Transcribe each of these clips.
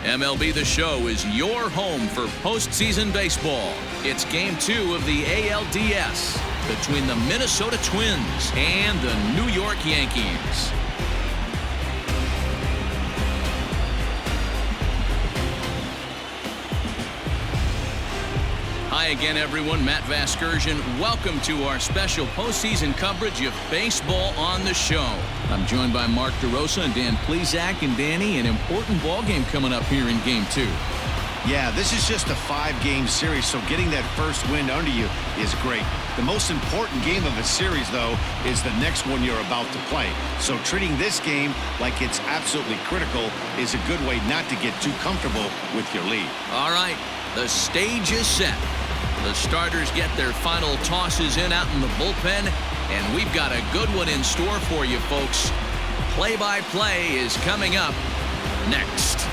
MLB The Show is your home for postseason baseball. It's Game 2 of the ALDS between the Minnesota Twins and the New York Yankees. Hi again, everyone. Matt Vasgersian. Welcome to our special postseason coverage of baseball on the show. I'm joined by Mark DeRosa and Dan Plesac. And Danny, an important ball game coming up here in Game 2. Yeah, this is just a 5-game series, so getting that first win under you is great. The most important game of a series, though, is the next one you're about to play. So treating this game like it's absolutely critical is a good way not to get too comfortable with your lead. All right, the stage is set. The starters get their final tosses in out in the bullpen, and we've got a good one in store for you, folks. Play-by-play is coming up next.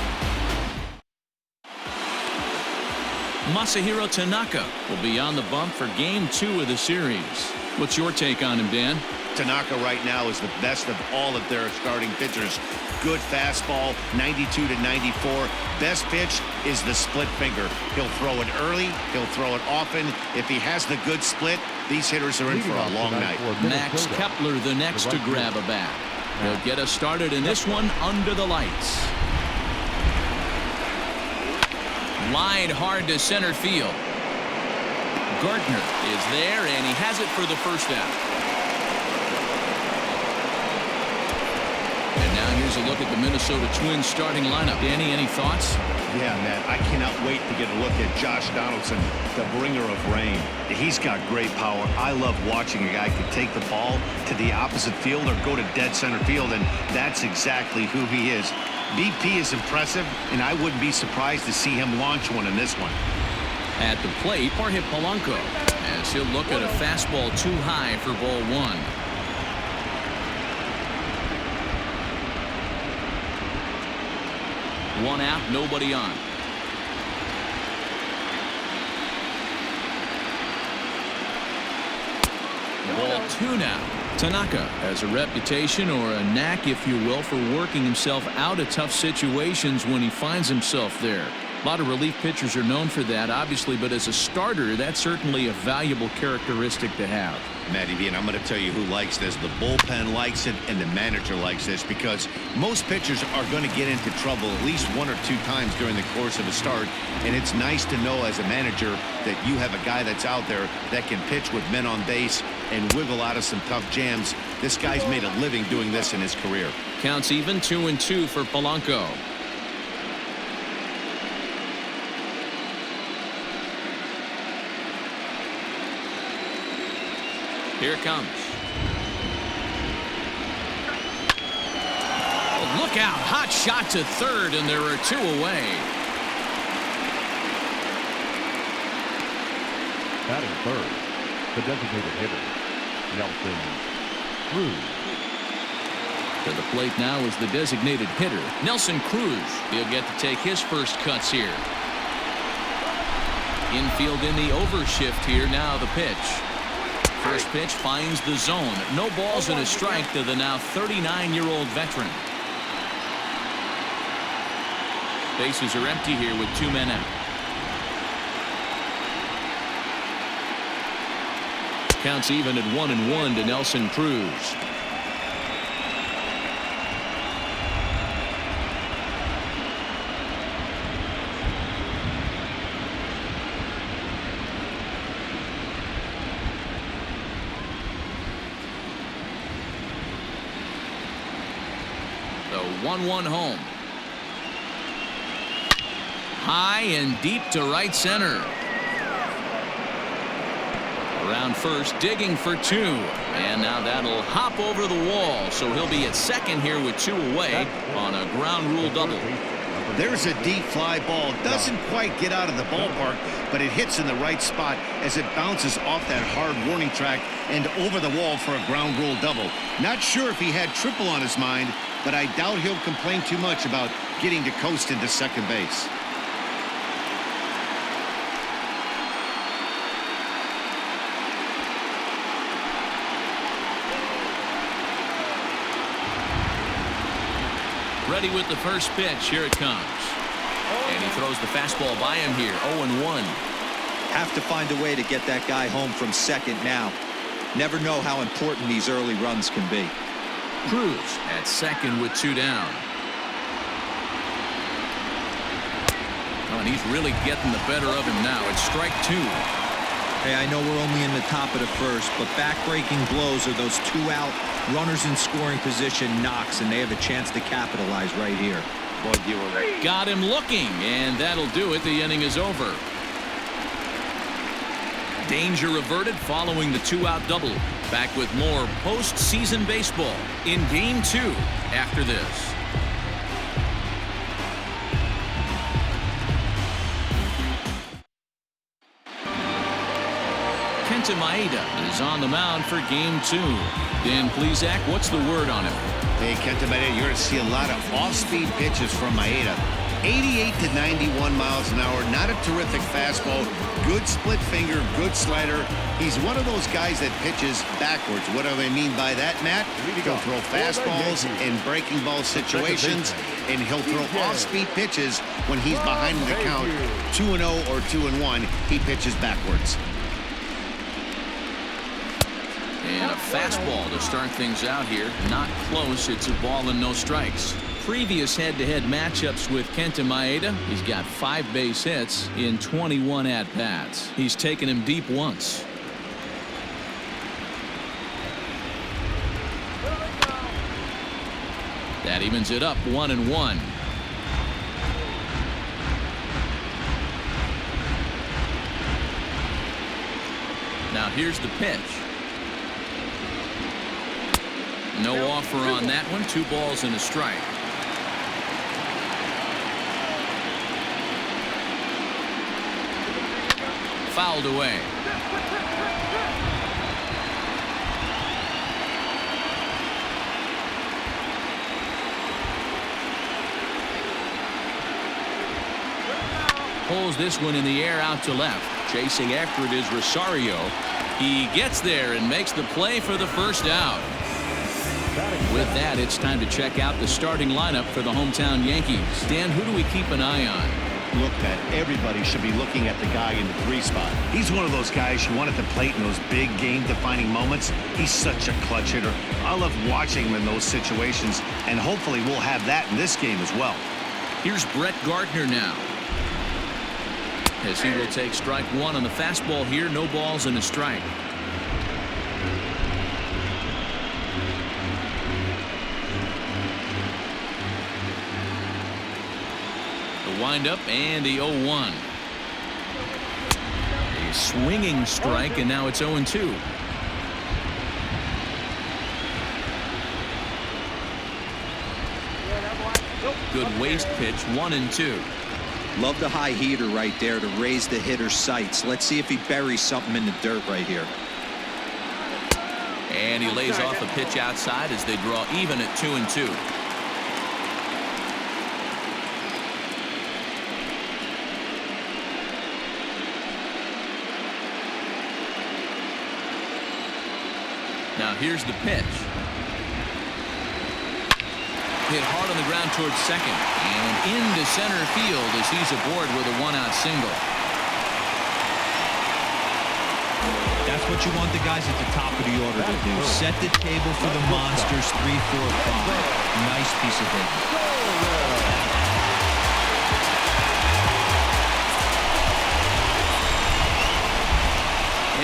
Masahiro Tanaka will be on the bump for Game 2 of the series. What's your take on him, Dan? Tanaka right now is the best of all of their starting pitchers. Good fastball, 92 to 94. Best pitch is the split finger. He'll throw it early. He'll throw it often. If he has the good split, these hitters are in for a long night. Max Kepler the next to grab a bat. He'll get us started in this one under the lights. Line hard to center field. Gardner is there, and he has it for the first out. And now here's a look at the Minnesota Twins starting lineup. Danny, any thoughts? Yeah, man, I cannot wait to get a look at Josh Donaldson, the bringer of rain. He's got great power. I love watching a guy can take the ball to the opposite field or go to dead center field, and that's exactly who he is. BP is impressive, and I wouldn't be surprised to see him launch one in this one. At the plate, Jorge Polanco, as he'll look at a fastball too high for ball one. One out, nobody on. Ball two now. Tanaka has a reputation, or a knack, if you will, for working himself out of tough situations when he finds himself there. A lot of relief pitchers are known for that, obviously, but as a starter, that's certainly a valuable characteristic to have. Matty V, and I'm going to tell you who likes this. The bullpen likes it, and the manager likes this, because most pitchers are going to get into trouble at least 1 or 2 times during the course of a start, and it's nice to know as a manager that you have a guy that's out there that can pitch with men on base and wiggle out of some tough jams. This guy's made a living doing this in his career. Counts even, 2-2 for Polanco. Here it comes. Oh, look out. Hot shot to third, and there are 2 away. Batting third, the designated hitter, Nelson Cruz. To the plate now is the designated hitter, Nelson Cruz. He'll get to take his first cuts here. Infield in the overshift here. Now the pitch. First pitch finds the zone. No balls and a strike to the now 39-year-old veteran. Bases are empty here with 2 men out. Counts even at 1-1 to Nelson Cruz. The 1-1 home. High and deep to right center. Around first, digging for 2. And now that'll hop over the wall. So he'll be at second here with 2 away on a ground rule double. There's a deep fly ball. Doesn't quite get out of the ballpark, but it hits in the right spot as it bounces off that hard warning track and over the wall for a ground rule double. Not sure if he had triple on his mind, but I doubt he'll complain too much about getting to coast into second base. Ready with the first pitch. Here it comes. He throws the fastball by him here. 0-1. Have to find a way to get that guy home from second now. Never know how important these early runs can be. Cruz at second with 2 down. Oh, and he's really getting the better of him now. It's strike 2. Hey, I know we're only in the top of the first, but back-breaking blows are those 2-out runners in scoring position knocks, and they have a chance to capitalize right here. Got him looking, and that'll do it. The inning is over. Danger averted following the 2-out double. Back with more postseason baseball in Game 2 after this. Kenta Maeda is on the mound for Game 2. Dan Plesac, what's the word on him? Hey, Kenta Maeda, you're going to see a lot of off-speed pitches from Maeda. 88 to 91 miles an hour. Not a terrific fastball. Good split finger, good slider. He's one of those guys that pitches backwards. What do I mean by that, Matt? He'll throw fastballs in breaking ball situations, and he'll throw off-speed pitches when he's behind the count. 2-0 or 2-1, he pitches backwards. And a fastball to start things out here. Not close. It's a ball and no strikes. Previous head-to-head matchups with Kenta Maeda, he's got 5 base hits in 21 at-bats. He's taken him deep once. That evens it up 1-1. Now here's the pitch. No offer on that one. 2 balls and a strike. Fouled away. Pulls this one in the air out to left. Chasing after it is Rosario. He gets there and makes the play for the first out. With that, it's time to check out the starting lineup for the hometown Yankees. Dan, who do we keep an eye on? Look, Pat, everybody should be looking at the guy in the 3 spot. He's one of those guys you want at the plate in those big game-defining moments. He's such a clutch hitter. I love watching him in those situations, and hopefully we'll have that in this game as well. Here's Brett Gardner now. As he will take strike 1 on the fastball here. No balls and a strike. Windup and the 0-1. A swinging strike, and now it's 0-2. Good waist pitch, 1-2. Love the high heater right there to raise the hitter's sights. Let's see if he buries something in the dirt right here. And he lays off a pitch outside as they draw even at 2-2. Now here's the pitch. Hit hard on the ground towards second and into center field as he's aboard with a 1-out single. That's what you want the guys at the top of the order to do. Set the table for the monsters. 3, 4, 5. Nice piece of hitting.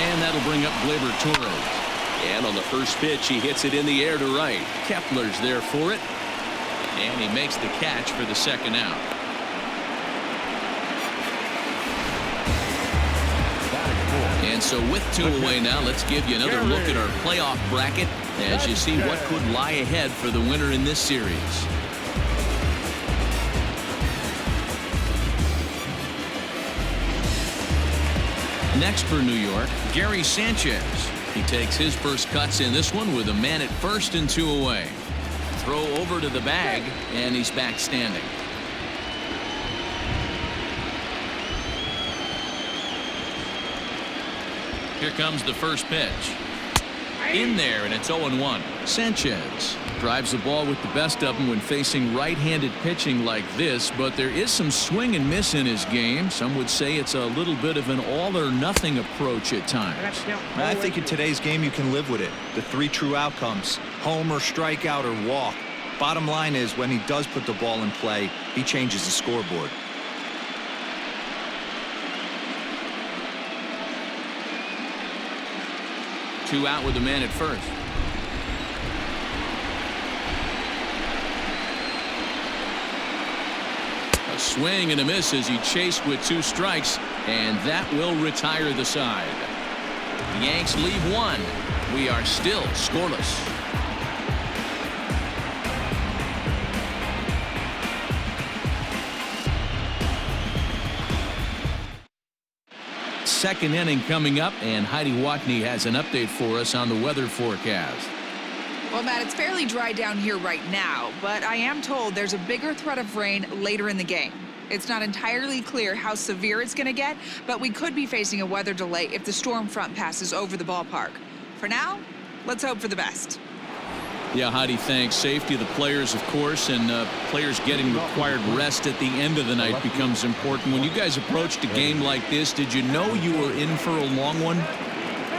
And that'll bring up Gleyber Torres. And on the first pitch, he hits it in the air to right. Kepler's there for it. And he makes the catch for the second out. And so with 2 away now, let's give you another look at our playoff bracket as you see what could lie ahead for the winner in this series. Next for New York, Gary Sanchez. He takes his first cuts in this one with a man at first and 2 away. Throw over to the bag, and he's back standing. Here comes the first pitch. In there, and it's 0-1. Sanchez Drives the ball with the best of them when facing right-handed pitching like this, but there is some swing and miss in his game. Some would say it's a little bit of an all-or-nothing approach at times. I think in today's game you can live with it. The 3 true outcomes: homer, strikeout, or walk. Bottom line is, when he does put the ball in play, he changes the scoreboard. Two out with the man at first. A swing and a miss as he chased with 2 strikes, and that will retire the side. The Yanks leave 1. We are still scoreless. Second inning coming up, and Heidi Watney has an update for us on the weather forecast. Well, Matt, it's fairly dry down here right now, but I am told there's a bigger threat of rain later in the game. It's not entirely clear how severe it's going to get, but we could be facing a weather delay if the storm front passes over the ballpark. For now, let's hope for the best. Yeah, Heidi, thanks. Safety of the players, of course, and players getting required rest at the end of the night becomes important. When you guys approached a game like this, did you know you were in for a long one?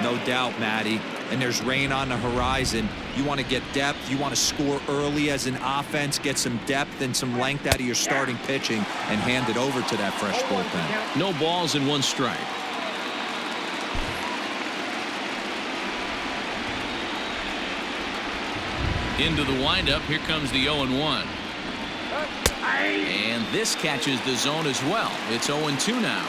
No doubt, Matty. And there's rain on the horizon. You want to get depth. You want to score early as an offense, get some depth and some length out of your starting pitching, and hand it over to that fresh bullpen. No balls and 1 strike. Into the windup. Here comes the 0-1. And this catches the zone as well. It's 0-2 now.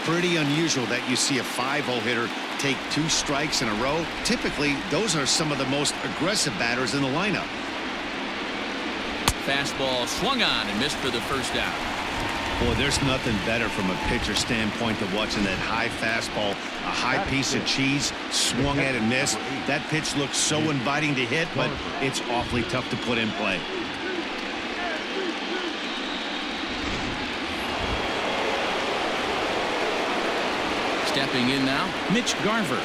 Pretty unusual that you see a 5-0 hitter take 2 strikes in a row. Typically, those are some of the most aggressive batters in the lineup. Fastball swung on and missed for the first out. Boy, there's nothing better from a pitcher standpoint than watching that high fastball, a high piece of cheese, swung at and missed. That pitch looks so inviting to hit, but it's awfully tough to put in play. Stepping in now, Mitch Garver.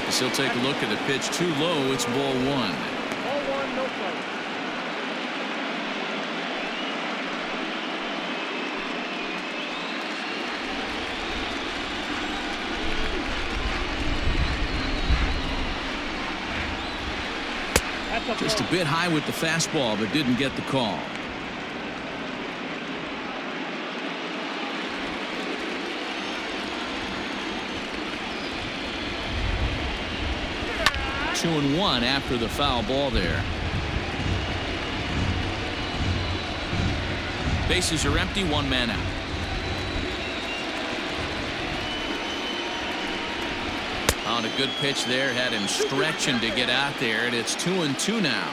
As he'll take a look at the pitch too low. It's ball 1. Ball 1, no play. Just a bit high with the fastball, but didn't get the call. Two and 1 after the foul ball there. Bases are empty, 1 man out. On a good pitch there, had him stretching to get out there, and it's 2-2 now.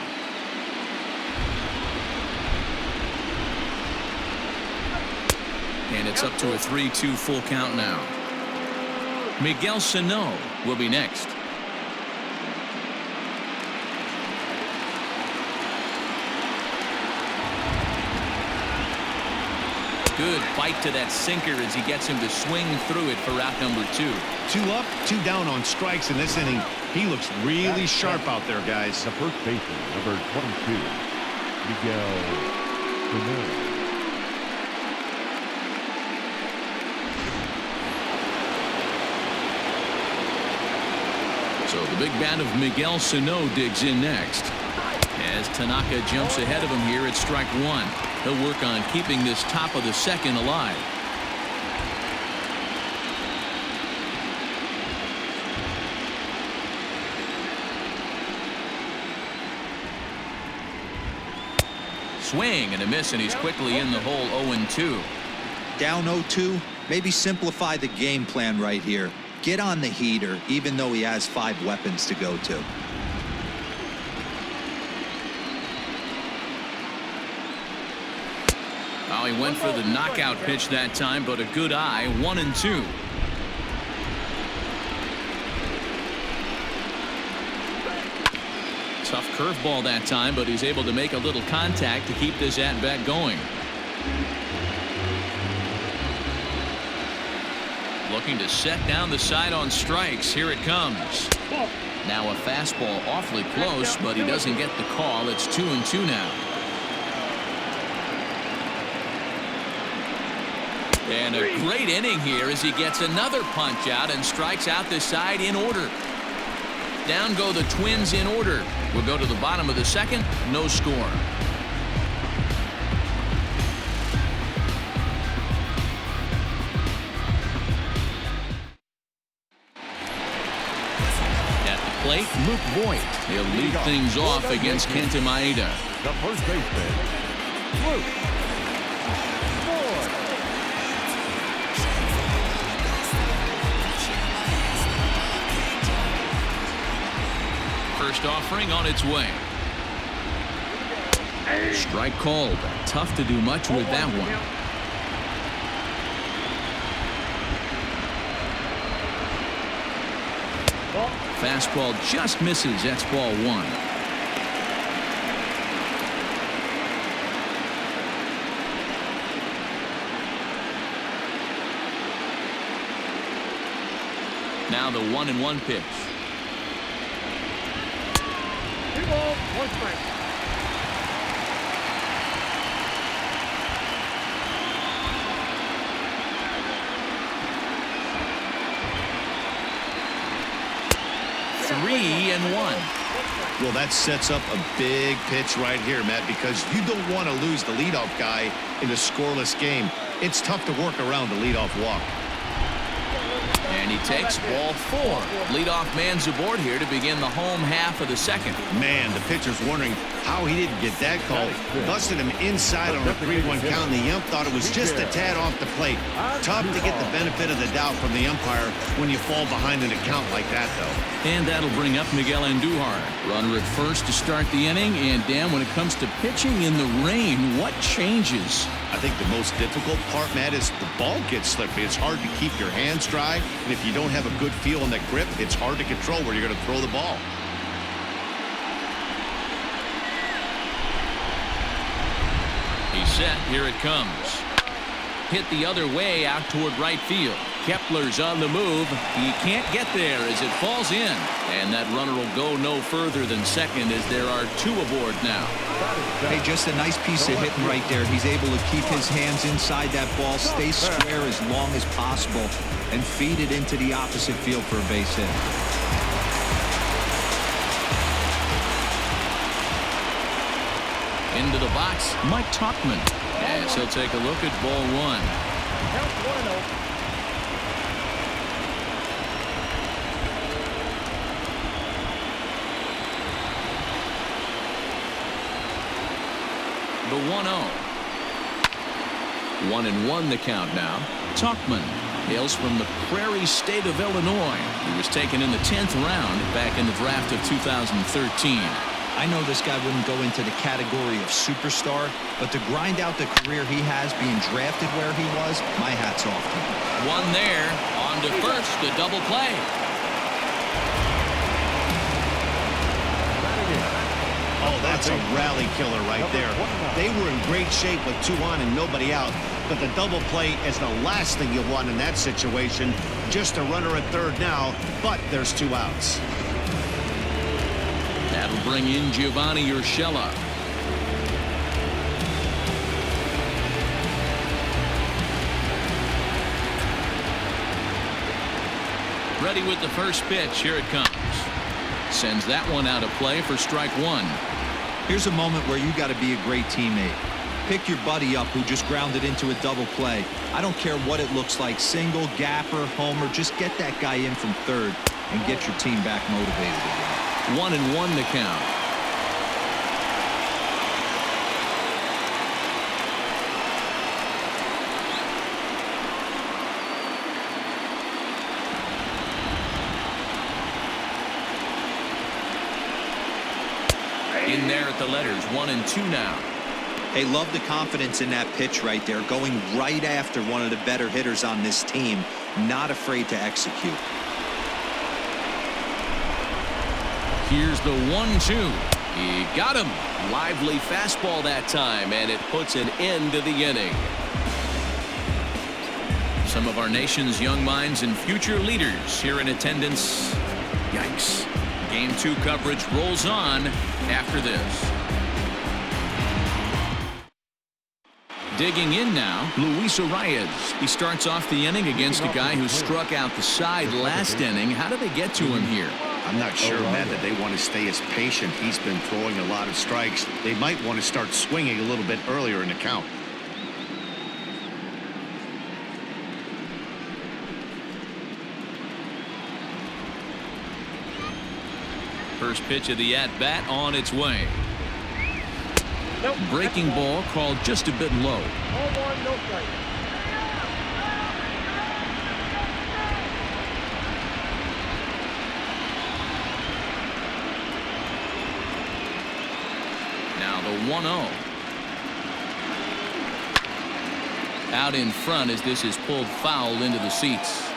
And it's up to a 3-2 full count now. Miguel Sano will be next. Good bite to that sinker as he gets him to swing through it for out number 2. 2 up, 2 down on strikes in this inning. He looks really sharp out there, guys. The first baseman, number 22, Miguel Sano. So the big bat of Miguel Sano digs in next. As Tanaka jumps ahead of him here at strike 1. He'll work on keeping this top of the second alive. Swing and a miss, and he's quickly in the hole. 0-2. Down 0-2. Maybe simplify the game plan right here. Get on the heater, even though he has 5 weapons to go to. Oh, he went for the knockout pitch that time, but a good eye. 1-2. Tough curveball that time, but he's able to make a little contact to keep this at-bat going. Looking to set down the side on strikes. Here it comes. Now a fastball awfully close, but he doesn't get the call. It's 2-2 now. And a great inning here as he gets another punch out and strikes out the side in order. Down go the Twins in order. We'll go to the bottom of the second. No score. At the plate, Luke Voigt. He'll lead things off against Kenta Maeda. The first baseman, Luke Voigt. First offering on its way. Strike called. Tough to do much with that one. Fastball just misses. That's ball one. Now the 1-1 pitch. 2 balls, 1 strike. Three and 1. Well, that sets up a big pitch right here, Matt, because you don't want to lose the leadoff guy in a scoreless game. It's tough to work around the leadoff walk. And he takes ball 4. Leadoff man's aboard here to begin the home half of the second. Man, the pitcher's wondering how he didn't get that call. Busted him inside on a 3-1 count, and the ump thought it was just a tad off the plate. Tough to get the benefit of the doubt from the umpire when you fall behind in a count like that, though. And that'll bring up Miguel Andujar. Runner at first to start the inning. And, Dan, when it comes to pitching in the rain, what changes? I think the most difficult part, Matt, is the ball gets slippery. It's hard to keep your hands dry, and if you don't have a good feel in that grip, it's hard to control where you're going to throw the ball. He's set. Here it comes. Hit the other way out toward right field. Kepler's on the move. He can't get there as it falls in. And that runner will go no further than second as there are 2 aboard now. Hey, just a nice piece of hitting right there. He's able to keep his hands inside that ball, stay square as long as possible, and feed it into the opposite field for a base hit. Into the box, Mike Tauchman. As he'll take a look at ball 1. Count 1-0. The 1-0. 1-1 the count now. Tauchman hails from the Prairie State of Illinois. He was taken in the 10th round back in the draft of 2013. I know this guy wouldn't go into the category of superstar, but to grind out the career he has being drafted where he was, my hat's off to him. One there. On to first. The double play. Oh, that's a rally killer right there. They were in great shape with 2 on and nobody out. But the double play is the last thing you want in that situation. Just a runner at third now, but there's 2 outs. That'll bring in Giovanni Urshela. Ready with the first pitch. Here it comes. Sends that one out of play for strike 1. Here's a moment where you got to be a great teammate. Pick your buddy up who just grounded into a double play. I don't care what it looks like, single, gapper, homer, just get that guy in from third and get your team back motivated again. 1-1 the count. In there at the letters, 1-2 now. Hey, love the confidence in that pitch right there, going right after one of the better hitters on this team, not afraid to execute. Here's the 1-2. He got him. Lively fastball that time, and it puts an end to the inning. Some of our nation's young minds and future leaders here in attendance. Yikes. Game 2 coverage rolls on after this. Digging in now, Luis Arias. He starts off the inning against a guy who struck out the side last inning. How do they get to him here? I'm not sure, Matt, that they want to stay as patient. He's been throwing a lot of strikes. They might want to start swinging a little bit earlier in the count. First pitch of the at-bat on its way. Nope. Breaking ball called just a bit low. 0-1, no strike. Now the 1-0. Out in front as this is pulled foul into the seats.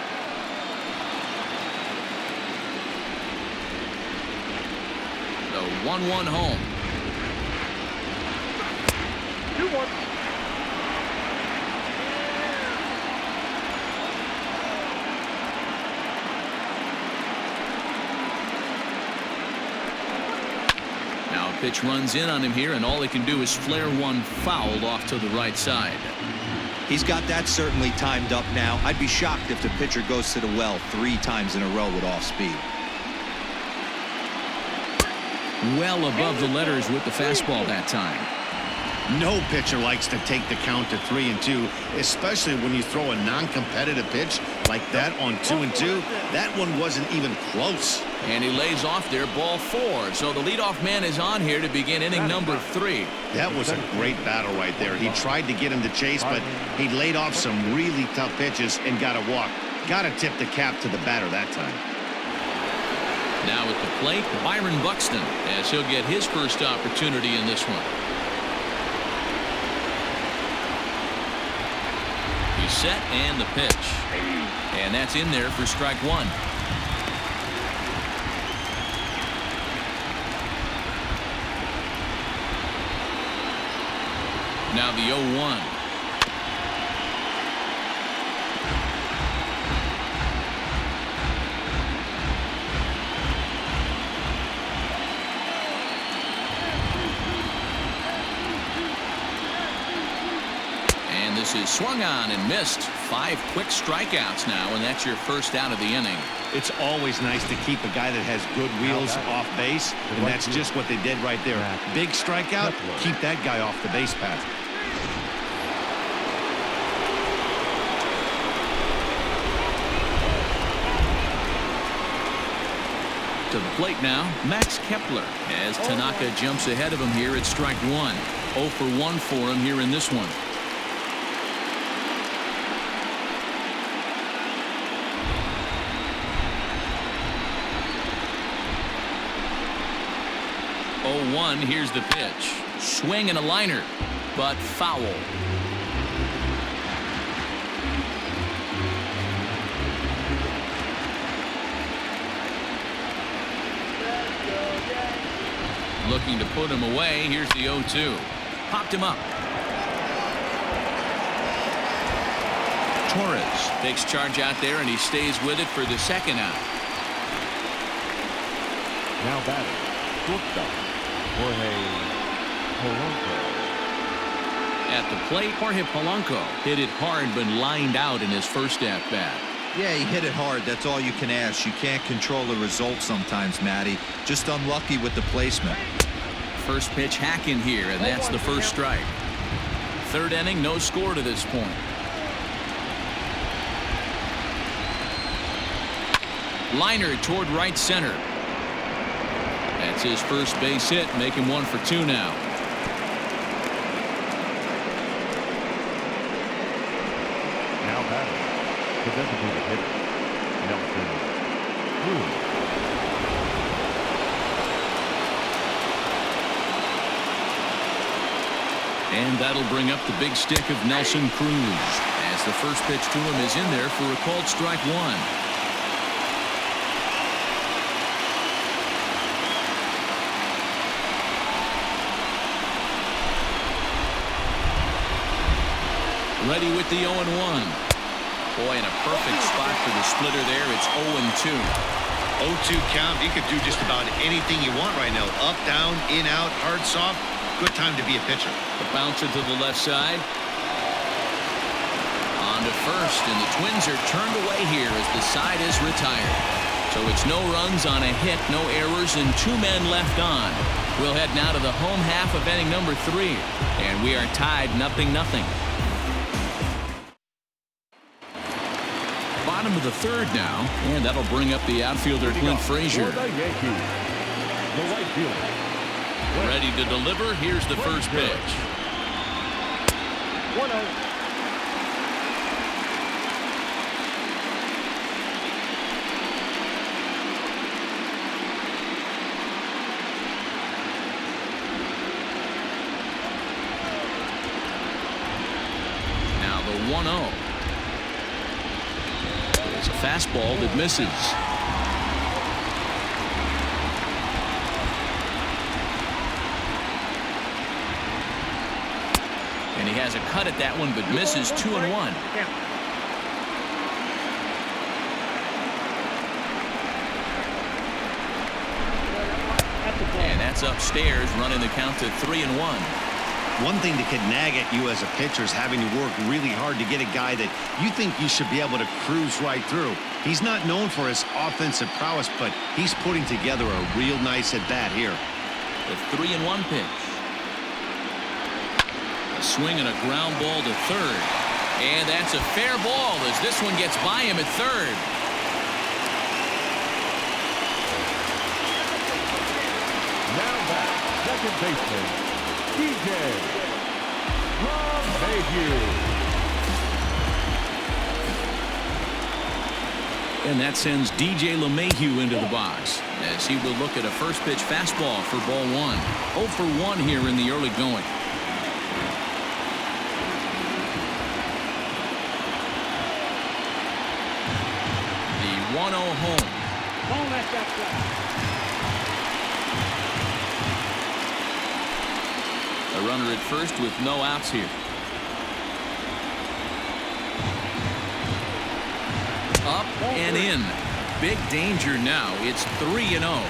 The 1-1 home. 2-1. Now a pitch runs in on him here, and all he can do is flare one foul off to the right side. He's got that certainly timed up now. I'd be shocked if the pitcher goes to the well 3 times in a row with off speed. Well above the letters with the fastball that time. No pitcher likes to take the count to 3-2, especially when you throw a non-competitive pitch like that on 2-2. That one wasn't even close. And he lays off there, ball 4. So the leadoff man is on here to begin inning number 3. That was a great battle right there. He tried to get him to chase, but he laid off some really tough pitches and got a walk. Got to tip the cap to the batter that time. Now at the plate, Byron Buxton, as he'll get his first opportunity in this one. He's set and the pitch. And that's in there for strike 1. Now the 0-1. This is swung on and missed. 5 quick strikeouts now, and that's your first out of the inning. It's always nice to keep a guy that has good wheels off base, and that's just what they did right there. Big strikeout, keep that guy off the base path. To the plate now, Max Kepler, as Tanaka jumps ahead of him here at strike 1. 0 for 1 for him here in this one. Here's the pitch. Swing and a liner, but foul. Looking to put him away. Here's the 0-2. Popped him up. Torres takes charge out there, and he stays with it for the second out. Now batting, shortstop, Jorge Polanco. At the plate, Jorge Polanco hit it hard but lined out in his first at-bat. Yeah, he hit it hard. That's all you can ask. You can't control the result sometimes, Matty. Just unlucky with the placement. First pitch hacking here, and that's the first strike. Third inning, no score to this point. Liner toward right center. That's his first base hit, making 1 for 2 now. Now batting, the designated hitter, Nelson Cruz. And that'll bring up the big stick of Nelson Cruz, as the first pitch to him is in there for a called strike 1. Ready with the 0-1. Boy, in a perfect spot for the splitter there. It's 0-2. 0-2 count. You could do just about anything you want right now. Up, down, in, out, hard, soft. Good time to be a pitcher. The bouncer to the left side. On to first, and the Twins are turned away here as the side is retired. So it's no runs on a hit, no errors, and 2 men left on. We'll head now to the home half of inning number 3, and we are tied 0-0. Bottom of the 3rd now, and that'll bring up the outfielder Clint Frazier. For the Yankees, the right fielder. Ready to deliver. Here's the first pitch. 1-0. Now the 1-0. It's a fastball that misses. And he has a cut at that one, but misses. 2-1. And that's upstairs, running the count to 3-1. One thing that could nag at you as a pitcher is having to work really hard to get a guy that you think you should be able to cruise right through. He's not known for his offensive prowess, but he's putting together a real nice at-bat here. The 3-1 pitch. A swing and a ground ball to third. And that's a fair ball as this one gets by him at third. Now back, second baseman, DJ LeMahieu. And that sends DJ LeMahieu into the box as he will look at a first pitch fastball for ball 1. 0 for 1 here in the early going. The 1-0 home. Don't let that fly. A runner at first with no outs here. Up and in. Big danger now. It's 3-0.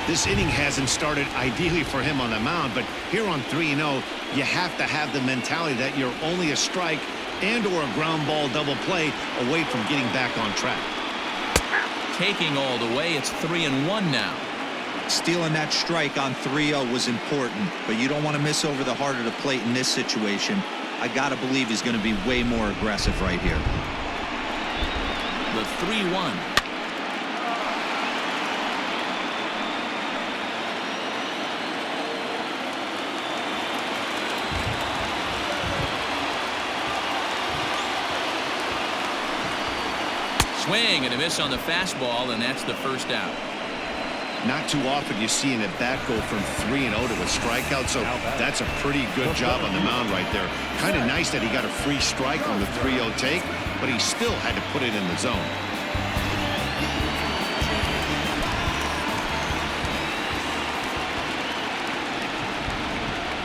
This inning hasn't started ideally for him on the mound, but here on 3-0, you have to have the mentality that you're only a strike and or a ground ball double play away from getting back on track. Taking all the way, it's 3-1 now. Stealing that strike on 3-0 was important, but you don't want to miss over the heart of the plate in this situation. I got to believe he's going to be way more aggressive right here. The 3-1. Swing and a miss on the fastball, and that's the first out. Not too often you see an at-bat go from 3-0 to a strikeout, so that's a pretty good job on the mound right there. Kind of nice that he got a free strike on the 3-0 take, but he still had to put it in the zone.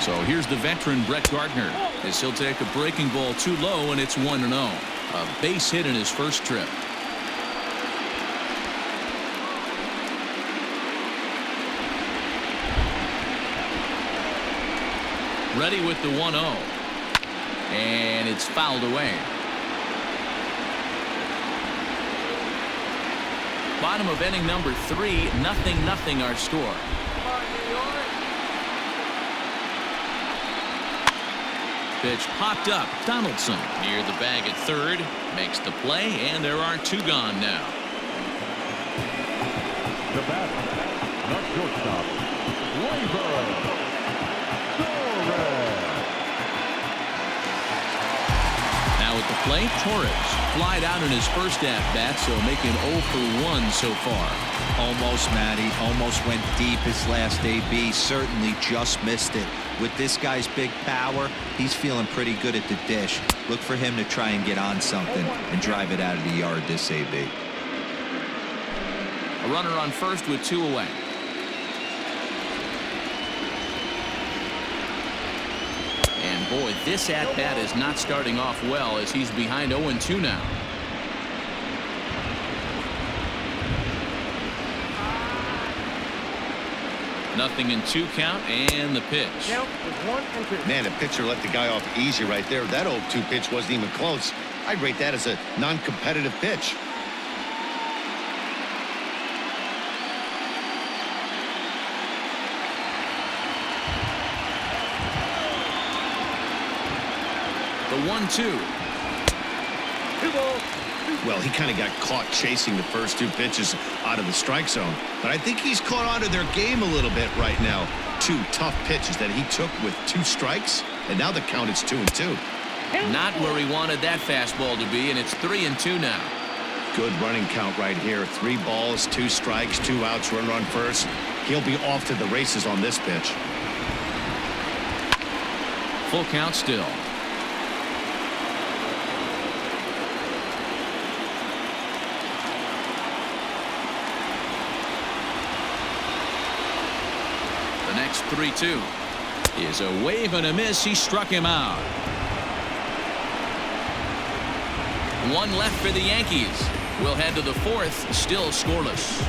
So here's the veteran Brett Gardner as he'll take a breaking ball too low, and it's 1-0. A base hit in his first trip. Ready with the 1-0. And it's fouled away. Bottom of inning number 3, 0-0 our score. Pitch popped up. Donaldson near the bag at third. Makes the play, and there are 2 gone now. The batter, the shortstop, Gleyber. Now at the plate, Torres flied out in his first at-bat, so making 0 for 1 so far. Almost, Matty. Almost went deep his last AB. Certainly just missed it. With this guy's big power, he's feeling pretty good at the dish. Look for him to try and get on something and drive it out of the yard this AB. A runner on first with 2 away. And boy, this at-bat is not starting off well as he's behind 0-2 now. 0-2 count and the pitch. Count is 1-2. Man, the pitcher let the guy off easy right there. That 0-2 pitch wasn't even close. I'd rate that as a non-competitive pitch. The 1-2. 2 balls. Well, he kind of got caught chasing the first 2 pitches out of the strike zone. But I think he's caught on to their game a little bit right now. 2 tough pitches that he took with 2 strikes, and now the count is 2-2. Not where he wanted that fastball to be, and it's 3-2 now. Good running count right here. 3 balls, 2 strikes, 2 outs, runner on first. He'll be off to the races on this pitch. Full count still. The next 3-2 is a wave and a miss. He struck him out. 1 left for the Yankees. We'll head to the 4th, still scoreless.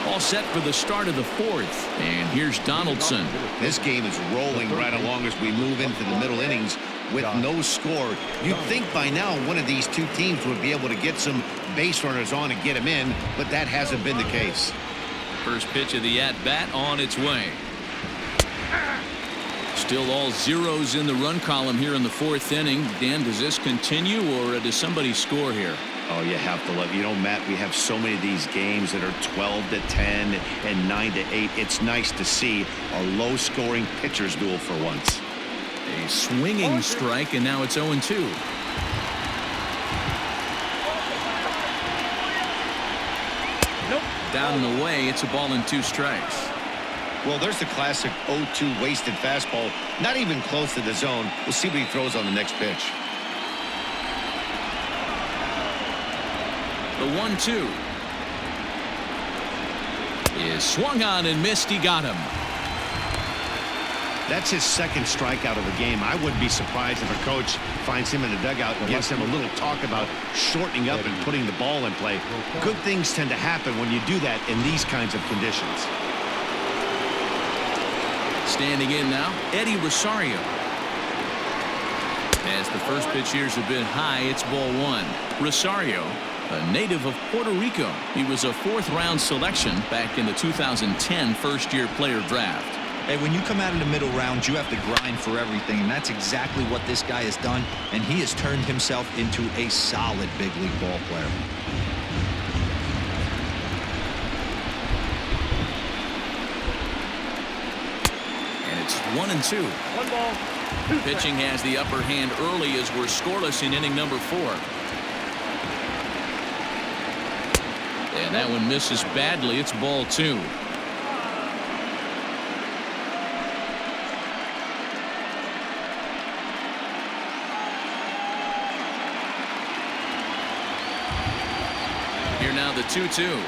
All set for the start of the 4th. And here's Donaldson. This game is rolling right along as we move into the middle innings with no score. You'd think by now one of these 2 teams would be able to get some base runners on and get them in, but that hasn't been the case. First pitch of the at-bat on its way. Still all zeros in the run column here in the 4th inning. Dan, does this continue, or does somebody score here? Oh, you have to love, Matt, we have so many of these games that are 12-10 and 9-8. It's nice to see a low-scoring pitcher's duel for once. A swinging strike, and now it's 0-2. Nope. Down and away, it's a ball and 2 strikes. Well, there's the classic 0-2 wasted fastball. Not even close to the zone. We'll see what he throws on the next pitch. The 1-2 is swung on and missed. He got him. That's his 2nd strikeout of the game. I wouldn't be surprised if a coach finds him in the dugout and gives him a little talk about shortening up and putting the ball in play. Good things tend to happen when you do that in these kinds of conditions. Standing in now, Eddie Rosario. As the first pitch here's a bit high, it's ball 1. Rosario, a native of Puerto Rico. He was a 4th-round selection back in the 2010 first-year player draft. Hey, when you come out in the middle round, you have to grind for everything, and that's exactly what this guy has done, and he has turned himself into a solid big league ball player. And it's 1-2. 1 ball. 2 strikes. Pitching has the upper hand early as we're scoreless in inning number 4. And that one misses badly. It's ball 2. Here now the 2-2.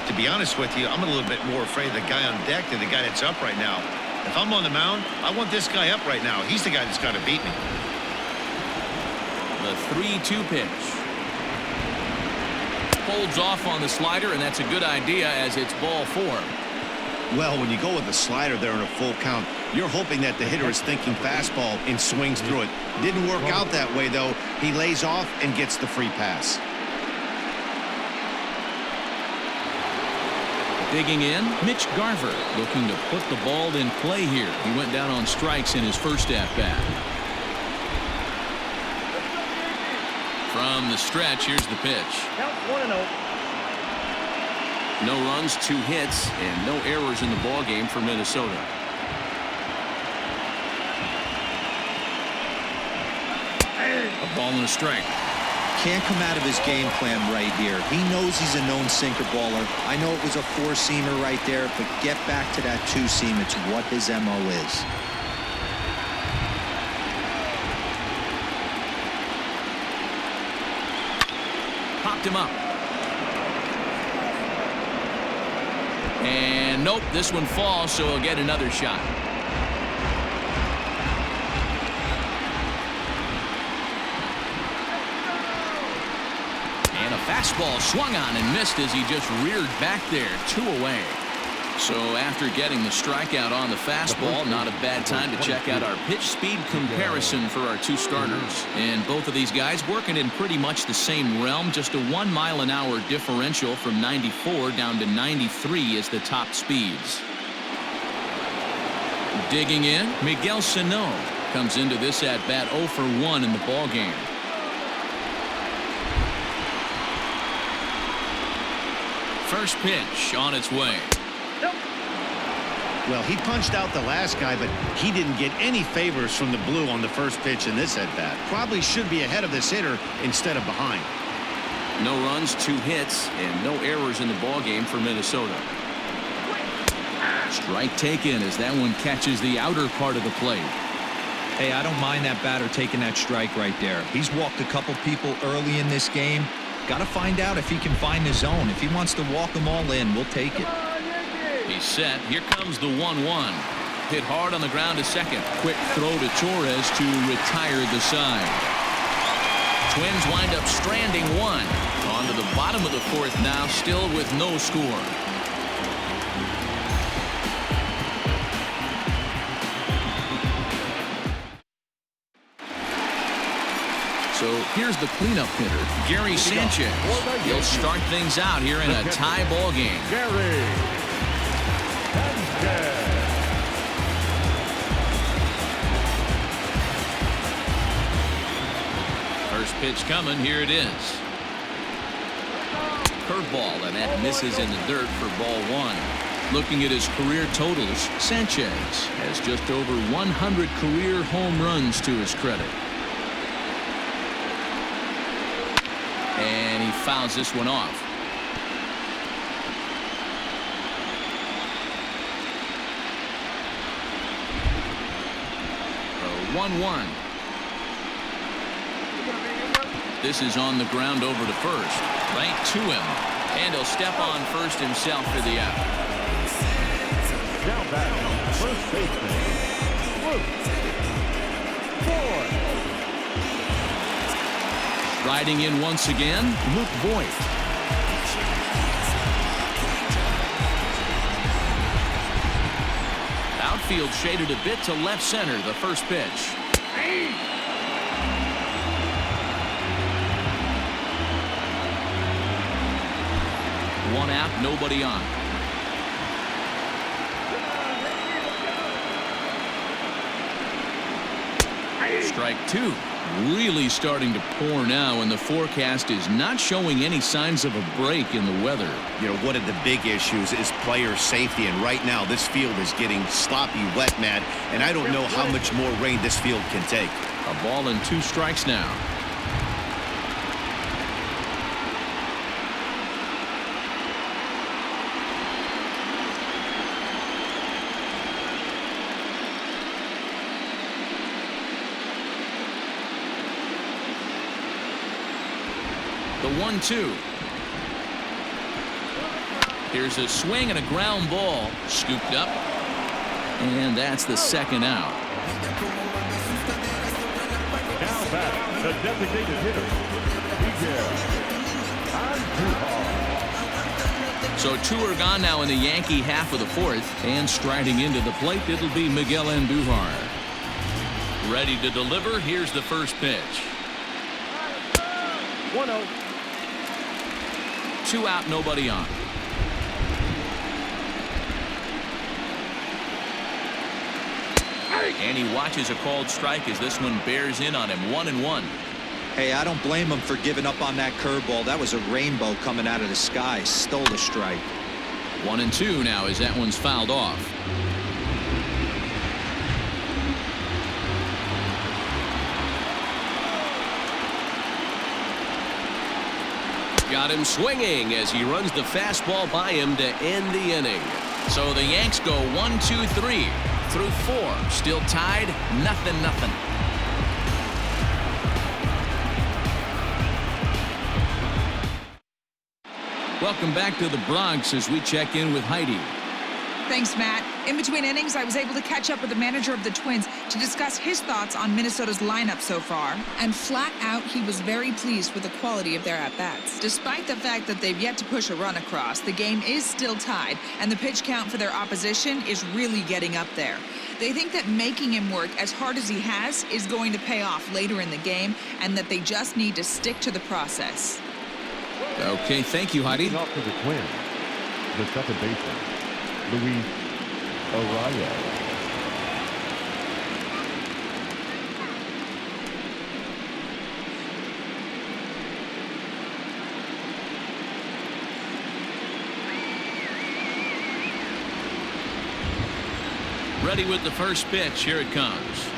To be honest with you, I'm a little bit more afraid of the guy on deck than the guy that's up right now. If I'm on the mound, I want this guy up right now. He's the guy that's got to beat me. The 3-2 pitch. Holds off on the slider, and that's a good idea as it's ball 4. Well, when you go with the slider there in a full count, you're hoping that the hitter is thinking fastball and swings through it. Didn't work out that way, though. He lays off and gets the free pass. Digging in, Mitch Garver looking to put the ball in play here. He went down on strikes in his first at-bat. From the stretch, here's the pitch. Count 1-0. No runs, 2 hits, and no errors in the ballgame for Minnesota. A ball and a strike. can't come out of his game plan right here. He knows he's a known sinker baller. I know it was a four-seamer right there, but get back to that two-seam. It's what his MO is. Popped him up. And nope, this one falls, so he'll get another shot. And a fastball swung on and missed as he just reared back there. 2 away. So after getting the strikeout on the fastball, not a bad time to check out our pitch speed comparison for our two starters. And both of these guys working in pretty much the same realm. Just a 1 mile-an-hour differential from 94 down to 93 is the top speeds. Digging in, Miguel Sano comes into this at-bat 0 for 1 in the ballgame. First pitch on its way. Well, he punched out the last guy, but he didn't get any favors from the blue on the first pitch in this at-bat. Probably should be ahead of this hitter instead of behind. No runs, 2 hits, and no errors in the ballgame for Minnesota. Strike taken as that one catches the outer part of the plate. Hey, I don't mind that batter taking that strike right there. He's walked a couple people early in this game. Got to find out if he can find the zone. If he wants to walk them all in, we'll take it. He's set. Here comes the 1-1. Hit hard on the ground to second. Quick throw to Torres to retire the side. Twins wind up stranding 1. On to the bottom of the 4th now, still with no score. So here's the cleanup hitter, Gary Sanchez. He'll start things out here in a tie ball game. Gary Sanchez. First pitch coming. Here it is. Curveball, and that misses in the dirt for ball 1. Looking at his career totals, Sanchez has just over 100 career home runs to his credit. And he fouls this one off. A 1-1. This is on the ground over to first. Right to him. And he'll step on first himself for the out. Now back, first baseman, Luke Voigt. Riding in once again, Luke Voigt. Outfield shaded a bit to left center, the first pitch. One out, nobody on. Strike 2. Really starting to pour now, and the forecast is not showing any signs of a break in the weather. You know, one of the big issues is player safety, and right now this field is getting sloppy wet, Matt, and I don't know how much more rain this field can take. A ball and 2 strikes now. The 1-2. Here's a swing and a ground ball. Scooped up. And that's the second out. Now back, the designated hitter, Miguel Andujar. So 2 are gone now in the Yankee half of the 4th. And striding into the plate, it'll be Miguel Andujar. Ready to deliver. Here's the first pitch. 1-0. 2 out, nobody on. And he watches a called strike as this one bears in on him. 1-1. Hey, I don't blame him for giving up on that curveball. That was a rainbow coming out of the sky. Stole a strike. 1-2 now as that one's fouled off. got him swinging as he runs the fastball by him to end the inning. So the Yanks go 1, 2, 3 through 4. Still tied, 0-0. Welcome back to the Bronx as we check in with Heidi. Thanks, Matt. In between innings, I was able to catch up with the manager of the Twins to discuss his thoughts on Minnesota's lineup so far. And flat out, he was very pleased with the quality of their at-bats. Despite the fact that they've yet to push a run across, the game is still tied, and the pitch count for their opposition is really getting up there. They think that making him work as hard as he has is going to pay off later in the game, and that they just need to stick to the process. Okay, thank you, Heidi. Off to the Twins, the second baseman, Luis Araya. Ready with the first pitch. Here it comes.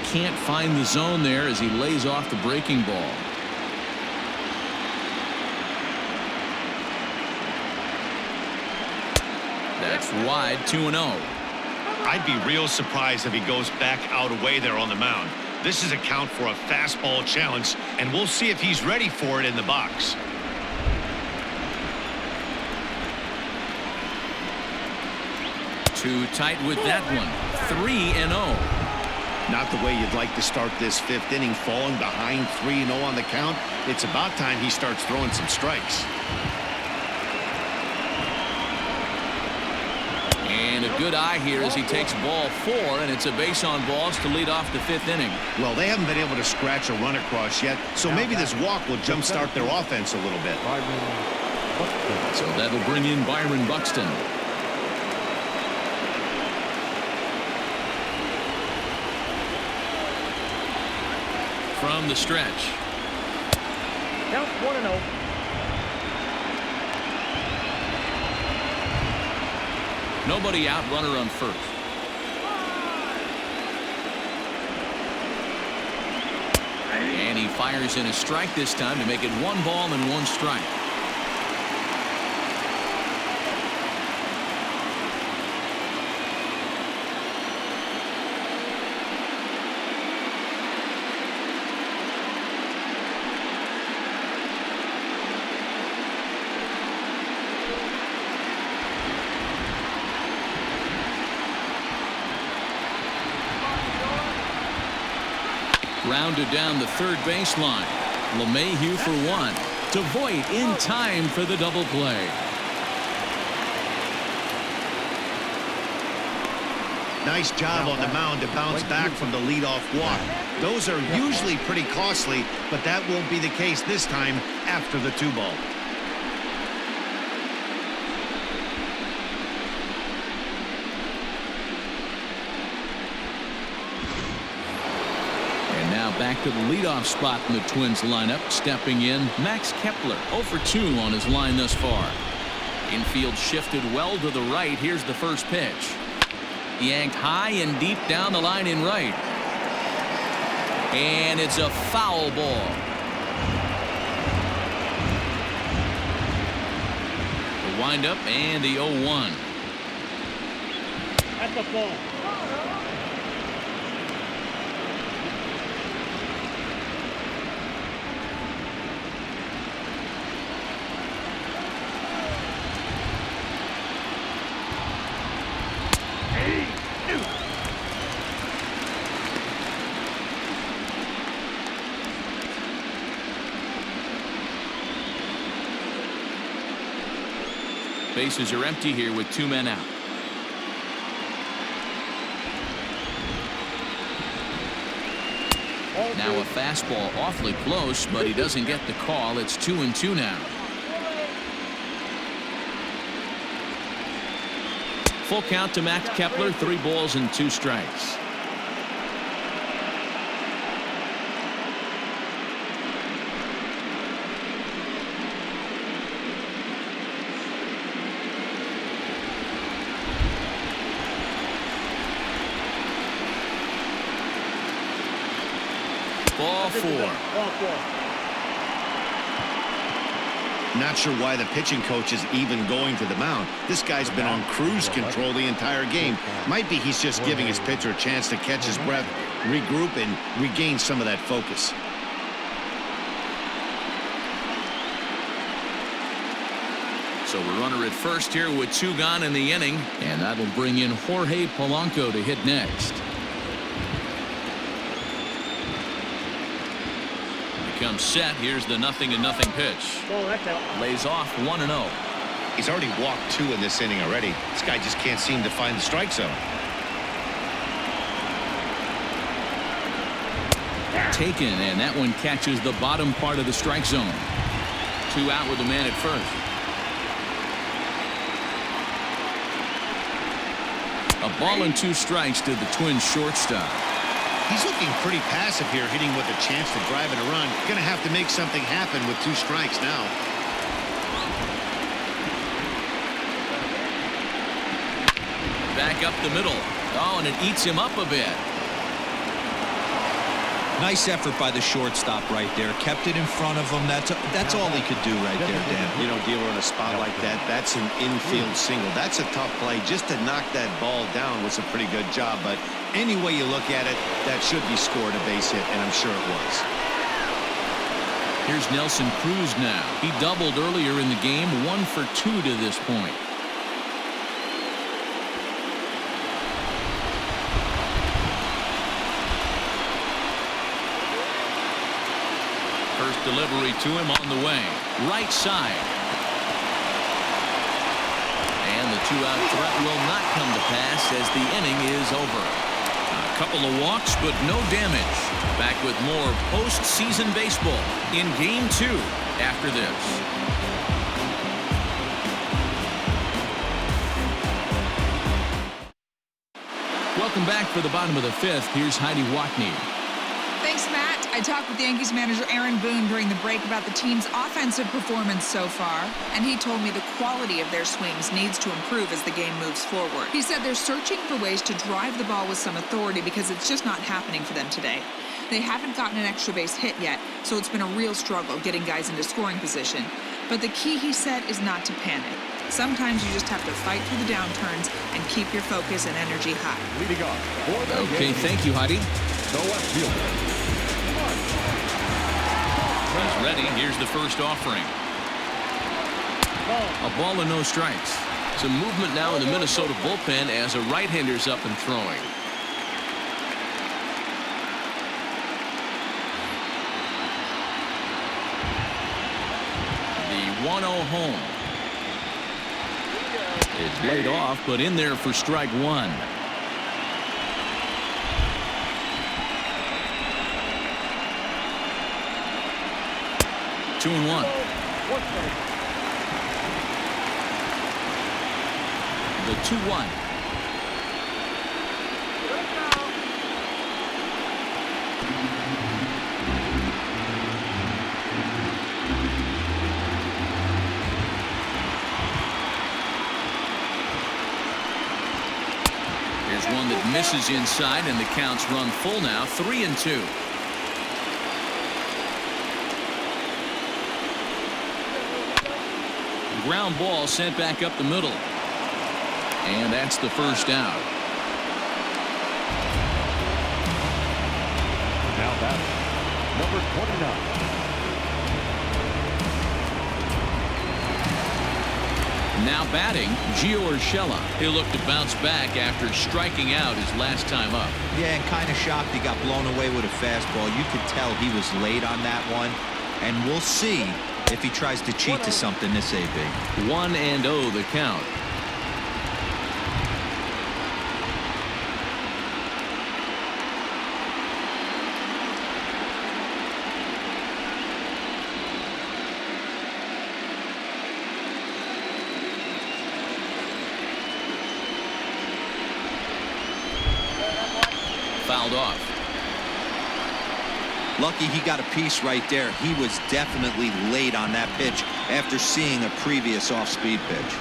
Can't find the zone there as he lays off the breaking ball. That's wide, 2-0. I'd be real surprised if he goes back out away there on the mound. This is a count for a fastball challenge, and we'll see if he's ready for it in the box. Too tight with that one. 3-0. Not the way you'd like to start this fifth inning, falling behind 3-0 on the count. It's about time he starts throwing some strikes. And a good eye here as he takes ball 4, and it's a base on balls to lead off the fifth inning. Well, they haven't been able to scratch a run across yet, so maybe this walk will jumpstart their offense a little bit. So that'll bring in Byron Buxton. From the stretch. Count 1-0. Nobody out, runner on first. And he fires in a strike this time to make it 1 ball and 1 strike. Grounded down the third baseline. LeMahieu for 1. To Voit in time for the double play. Nice job on the mound to bounce back from the leadoff walk. Those are usually pretty costly, but that won't be the case this time after the 2-ball. Back to the leadoff spot in the Twins lineup. Stepping in, Max Kepler, 0 for 2 on his line thus far. Infield shifted well to the right. Here's the first pitch. Yanked high and deep down the line in right. And it's a foul ball. The windup and the 0-1. That's a ball. Bases are empty here with 2 men out. Now a fastball awfully close, but he doesn't get the call. It's 2-2 now. Full count to Max Kepler, 3 balls and 2 strikes. Ball 4. Not sure why the pitching coach is even going to the mound. This guy's been on cruise control the entire game. Might be he's just giving his pitcher a chance to catch his breath, regroup, and regain some of that focus. So we're runner at first here with 2 gone in the inning, and that'll bring in Jorge Polanco to hit next. Becomes set. Here's the 0-0 pitch. Oh, that's out. Lays off 1-0. He's already walked 2 in this inning already. This guy just can't seem to find the strike zone. Taken, and that one catches the bottom part of the strike zone. 2 out with a man at first. A ball and 2 strikes to the Twins shortstop. He's looking pretty passive here, hitting with a chance to drive in a run. Gonna have to make something happen with 2 strikes now. Back up the middle. Oh, and it eats him up a bit. Nice effort by the shortstop right there. Kept it in front of him. That's all he could do right there, Dan. You know, dealer in a spot like that, that's an infield single. That's a tough play. Just to knock that ball down was a pretty good job. But any way you look at it, that should be scored a base hit, and I'm sure it was. Here's Nelson Cruz now. He doubled earlier in the game, 1 for 2 to this point. First delivery to him on the way. Right side. And the 2-out threat will not come to pass as the inning is over. A couple of walks, but no damage. Back with more postseason baseball in Game 2 after this. Welcome back for the bottom of the 5th. Here's Heidi Watney. Thanks, Matt. I talked with Yankees manager Aaron Boone during the break about the team's offensive performance so far, and he told me the quality of their swings needs to improve as the game moves forward. He said they're searching for ways to drive the ball with some authority because it's just not happening for them today. They haven't gotten an extra base hit yet, so it's been a real struggle getting guys into scoring position. But the key, he said, is not to panic. Sometimes you just have to fight through the downturns and keep your focus and energy high. Leading off for the Okay, Yankees, thank you, Heidi. the left fielder. He's ready. Here's the first offering. A ball and no strikes. Some movement now in the Minnesota bullpen as a right-hander's up and throwing. The 1-0 home. It's laid off, but in there for strike 1. Two and 1. The 2-1. Here's one that misses inside, and the count's run full now. 3-2. Ground ball sent back up the middle. And that's the first out. Now batting, number 29. Now batting, Gio Urshela. He'll look to bounce back after striking out his last time up. Yeah, and kind of shocked he got blown away with a fastball. You could tell he was late on that one. And we'll see if he tries to cheat to something this AB. 1-0 the count. Fouled off. Lucky he got a piece right there. He was definitely late on that pitch after seeing a previous off-speed pitch.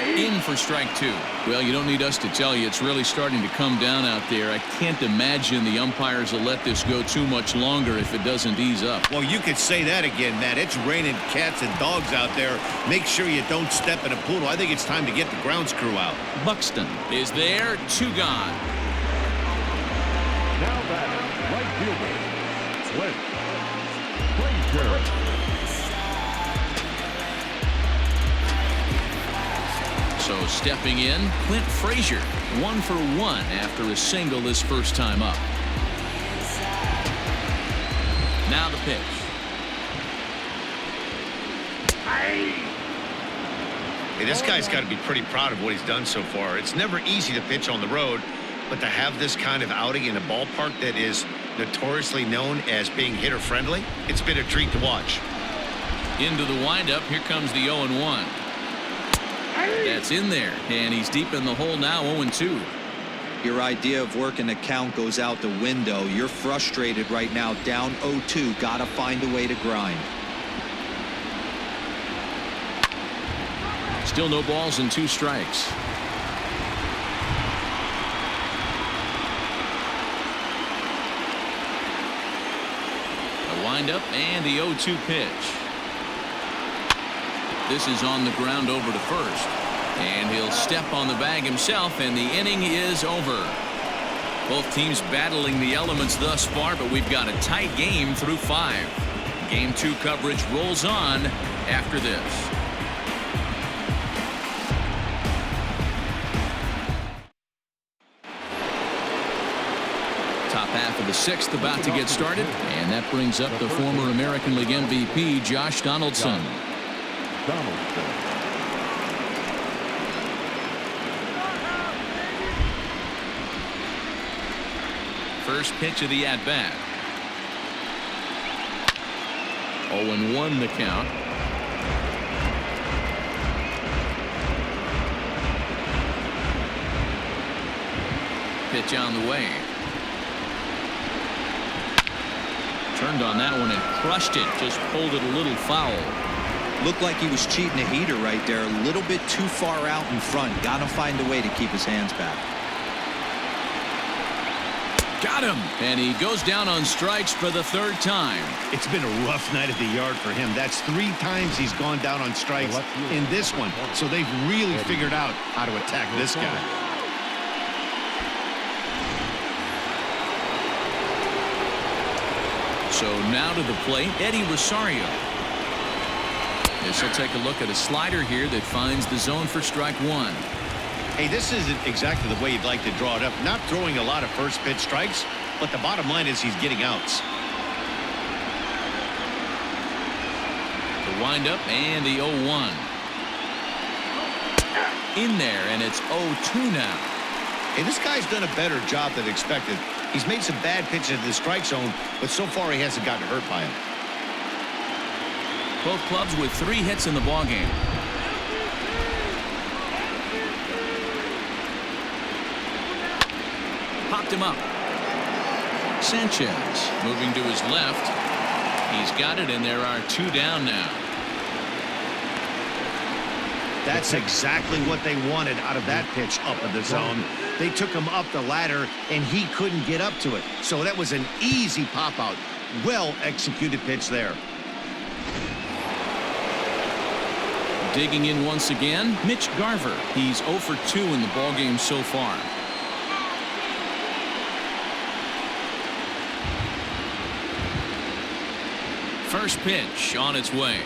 In for strike two. Well, you don't need us to tell you it's really starting to come down out there. I can't imagine the umpires will let this go too much longer if it doesn't ease up. Well, you could say that again, Matt. It's raining cats and dogs out there. Make sure you don't step in a poodle. I think it's time to get the grounds crew out. Buxton is there, 2 gone. Now batting, right fielder, Clint Frazier. So stepping in, Clint Frazier, 1 for 1 after a single his first time up. Now the pitch. Hey, this guy's got to be pretty proud of what he's done so far. It's never easy to pitch on the road, but to have this kind of outing in a ballpark that is notoriously known as being hitter-friendly, it's been a treat to watch. Into the windup, here comes the 0-1. That's in there, and he's deep in the hole now, 0-2. Your idea of working the count goes out the window. You're frustrated right now, down 0-2. Got to find a way to grind. Still no balls and 2 strikes. A windup and the 0-2 pitch. This is on the ground over to first. And he'll step on the bag himself, and the inning is over. Both teams battling the elements thus far, but we've got a tight game through 5. Game 2 coverage rolls on after this. Top half of the 6th about to get started, and that brings up the former American League MVP, Josh Donaldson. First pitch of the at-bat. 0-1 the count. Pitch on the way. Turned on that one and crushed it. Just pulled it a little foul. Looked like he was cheating a heater right there. A little bit too far out in front. Got to find a way to keep his hands back. Got him. And he goes down on strikes for the 3rd time. It's been a rough night at the yard for him. That's 3 times he's gone down on strikes in this one. So they've really figured out how to attack this guy. So now to the plate, Eddie Rosario. This will take a look at a slider here that finds the zone for strike 1. Hey, this isn't exactly the way you'd like to draw it up. Not throwing a lot of first pitch strikes, but the bottom line is he's getting outs. The windup and the 0-1. In there, and it's 0-2 now. Hey, this guy's done a better job than expected. He's made some bad pitches in the strike zone, but so far he hasn't gotten hurt by him. Both clubs with 3 hits in the ballgame. Popped him up. Sanchez moving to his left. He's got it, and there are 2 down now. That's exactly what they wanted out of that pitch up in the zone. They took him up the ladder, and he couldn't get up to it. So that was an easy pop-out. Well-executed pitch there. Digging in once again, Mitch Garver. He's 0 for 2 in the ballgame so far. First pitch on its way.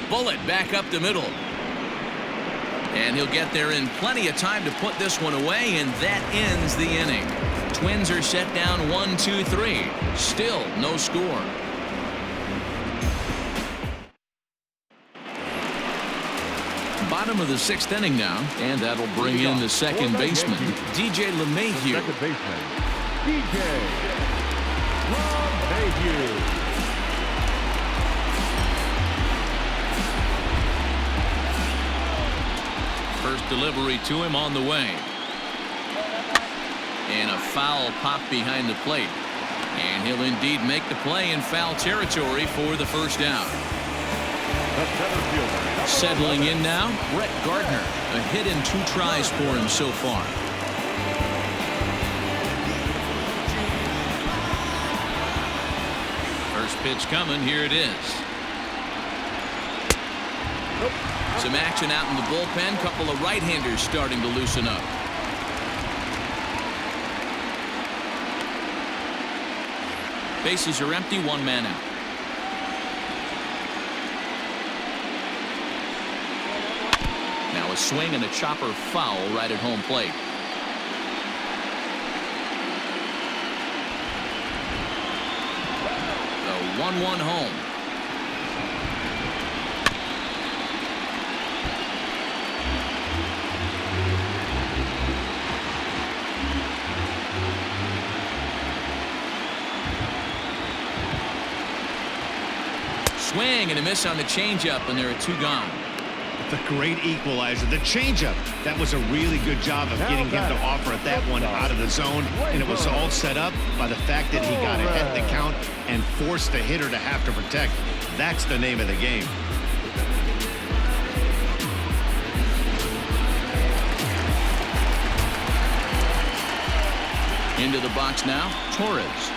Bullet back up the middle. And he'll get there in plenty of time to put this one away, and that ends the inning. Twins are set down 1-2-3. Still no score. Bottom of the 6th inning now, and that'll bring in the second baseman, DJ LeMahieu. Second baseman, DJ LeMahieu. First delivery to him on the way. And a foul pop behind the plate. And he'll indeed make the play in foul territory for the first out. The center fielder, Settling in now, Brett Gardner. A hit and 2 tries for him so far. First pitch coming. Here it is. Some action out in the bullpen. Couple of right-handers starting to loosen up. Bases are empty. 1 man out. Now a swing and a chopper foul right at home plate. The 1-1 home. Swing and a miss on the changeup, and there are 2 gone. The great equalizer, the changeup. That was a really good job of getting him to offer that one out of the zone, and it was all set up by the fact that he got ahead of the count and forced the hitter to have to protect. That's the name of the game. Into the box now, Torres.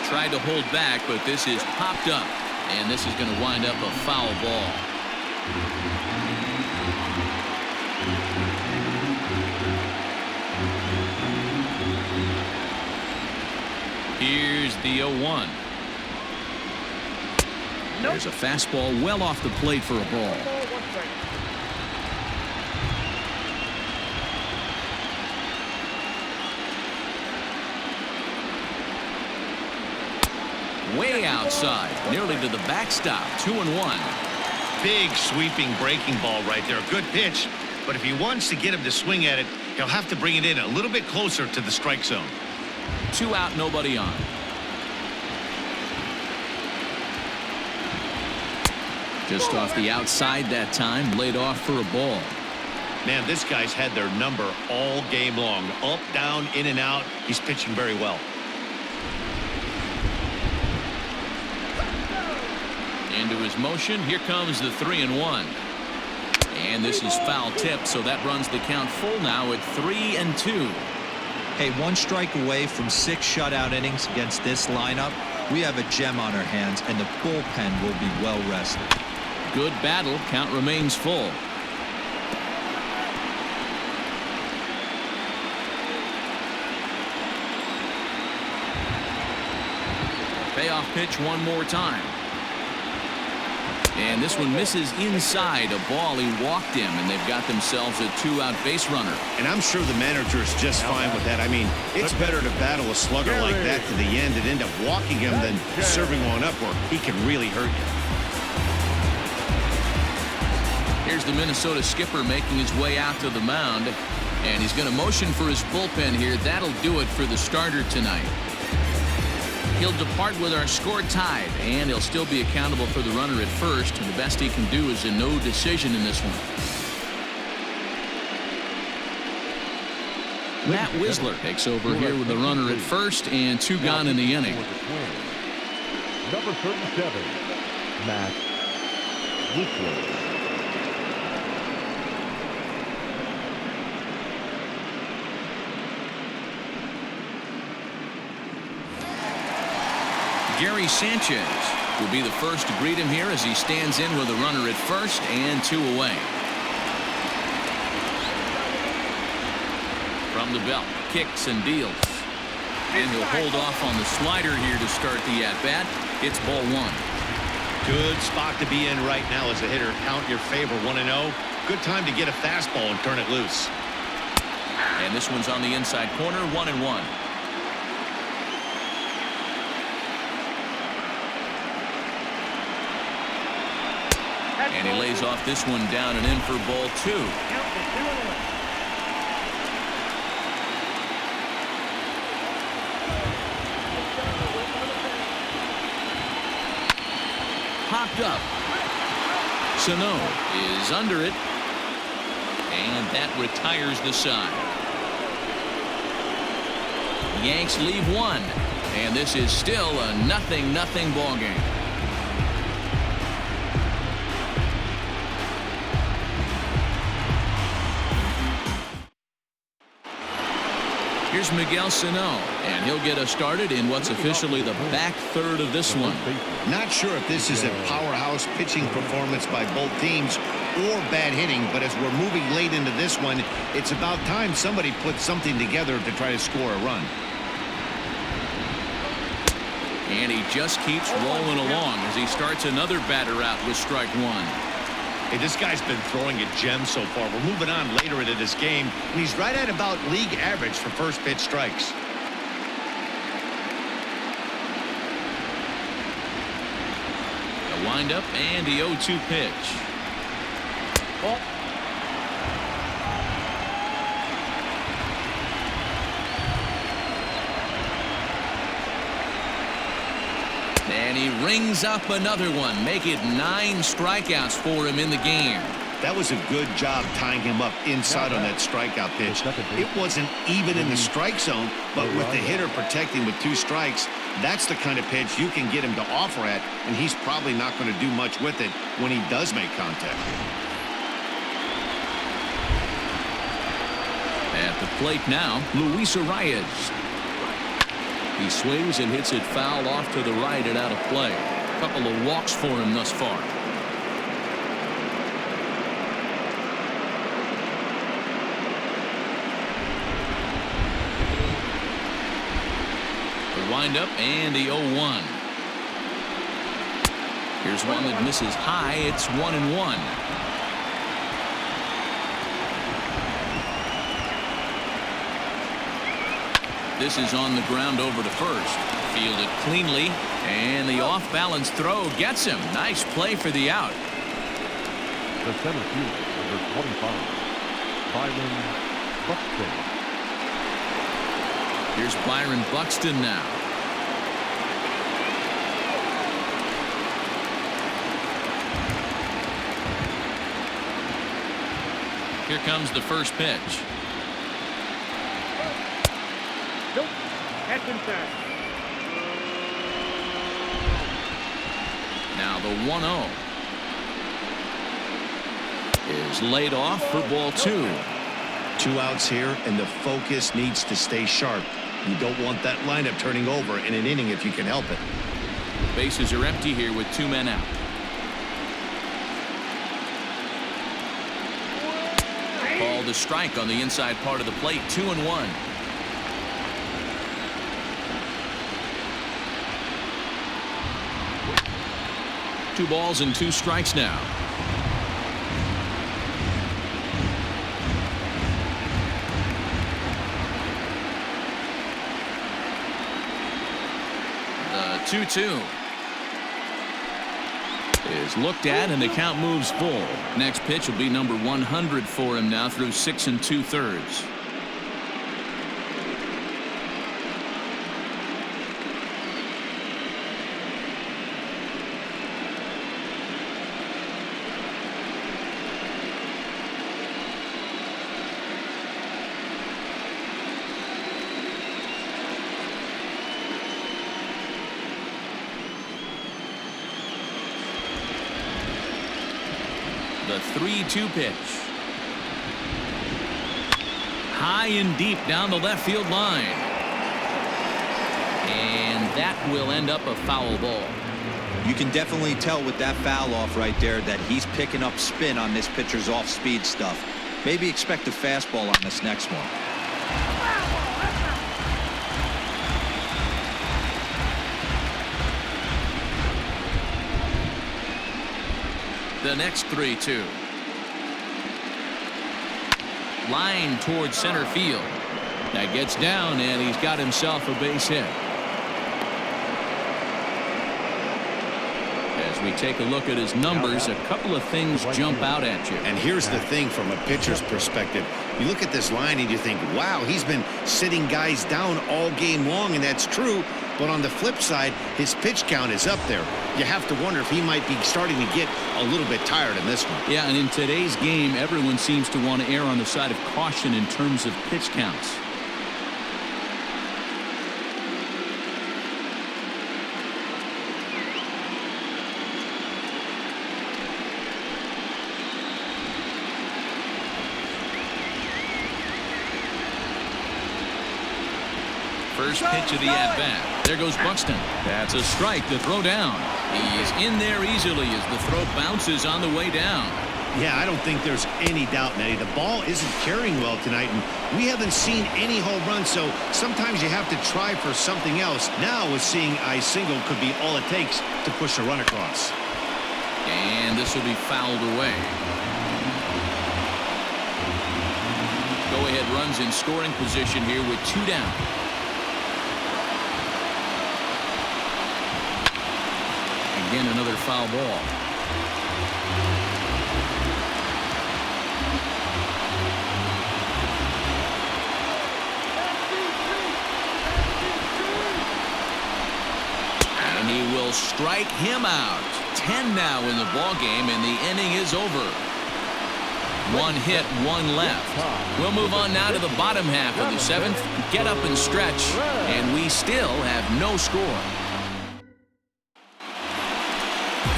Tried to hold back, but this is popped up, and this is going to wind up a foul ball. Here's the 0-1. There's a fastball well off the plate for a ball. Way outside, nearly to the backstop. 2-1. Big sweeping breaking ball right there. Good pitch, but if he wants to get him to swing at it, he'll have to bring it in a little bit closer to the strike zone. 2 out, nobody on. Just off the outside that time, laid off for a ball. Man, this guy's had their number all game long. Up, down, in and out. He's pitching very well. Into his motion. Here comes the 3-1. And this is foul tip, so that runs the count full now at 3-2. Hey, 1 strike away from 6 shutout innings against this lineup. We have a gem on our hands, and the bullpen will be well rested. Good battle. Count remains full. Payoff pitch one more time. And this one misses inside a ball. He walked him, and they've got themselves a 2-out base runner. And I'm sure the manager is just fine with that. I mean, it's better to battle a slugger like that to the end and end up walking him than serving one up where he can really hurt you. Here's the Minnesota skipper making his way out to the mound, and he's going to motion for his bullpen here. That'll do it for the starter tonight. He'll depart with our score tied, and he'll still be accountable for the runner at first. And the best he can do is a no decision in this one. Matt Wisler takes over here with the runner at first and 2 gone in the inning. Number 37, Matt Wisler. Gary Sanchez will be the first to greet him here as he stands in with a runner at first and 2 away. From the belt, kicks and deals. And he'll hold off on the slider here to start the at-bat. It's ball 1. Good spot to be in right now as a hitter. Count your favor 1-0. Good time to get a fastball and turn it loose. And this one's on the inside corner, 1-1. And he lays off this one down and in for ball 2. Popped up. Sano is under it. And that retires the side. Yanks leave 1. And this is still a 0-0 ball game. Here's Miguel Sano, and he'll get us started in what's officially the back third of this one. Not sure if this is a powerhouse pitching performance by both teams or bad hitting, but as we're moving late into this one, it's about time somebody put something together to try to score a run. And he just keeps rolling along as he starts another batter out with strike one. Hey, this guy's been throwing a gem so far. We're moving on later into this game, and he's right at about league average for first pitch strikes. The windup and the 0-2 pitch. Ball. And he rings up another one. Make it 9 strikeouts for him in the game. That was a good job tying him up inside on that strikeout pitch. It wasn't even in the strike zone, but with the hitter protecting with 2 strikes, that's the kind of pitch you can get him to offer at, and he's probably not going to do much with it when he does make contact. At the plate now, Luis Arias. He swings and hits it foul off to the right and out of play. A couple of walks for him thus far. The windup and the 0-1. Here's one that misses high. It's 1-1. This is on the ground over to first. Fielded cleanly, and the off-balance throw gets him. Nice play for the out. The center fielder, number 25, Byron Buxton. Here's Byron Buxton now. Here comes the first pitch. Nope. That's inside. Now the 1-0 is laid off for ball 2. 2 outs here, and the focus needs to stay sharp. You don't want that lineup turning over in an inning if you can help it. Bases are empty here with 2 men out. Called a strike on the inside part of the plate. 2-1. 2 balls and 2 strikes now. The 2-2 is looked at, and the count moves full. Next pitch will be number 100 for him now through 6 2/3. The 3-2 pitch. High and deep down the left field line. And that will end up a foul ball. You can definitely tell with that foul off right there that he's picking up spin on this pitcher's off-speed stuff. Maybe expect a fastball on this next one. The next 3-2. Line towards center field. That gets down, and he's got himself a base hit. As we take a look at his numbers, a couple of things jump out at you. And here's the thing from a pitcher's perspective. You look at this line and you think, wow, he's been sitting guys down all game long, and that's true. But on the flip side, his pitch count is up there. You have to wonder if he might be starting to get a little bit tired in this one. Yeah, and in today's game, everyone seems to want to err on the side of caution in terms of pitch counts. First pitch of the at-bat. There goes Buxton. That's a strike to throw down. He's in there easily as the throw bounces on the way down. Yeah, I don't think there's any doubt, Matty. The ball isn't carrying well tonight, and we haven't seen any home runs, so sometimes you have to try for something else. Now, with seeing I single could be all it takes to push a run across. And this will be fouled away. Go-ahead runs in scoring position here with 2 down. Again, another foul ball. And he will strike him out. 10 now in the ball game, and the inning is over. 1 hit, 1 left. We'll move on now to the bottom half of the 7th. Get up and stretch, and we still have no score.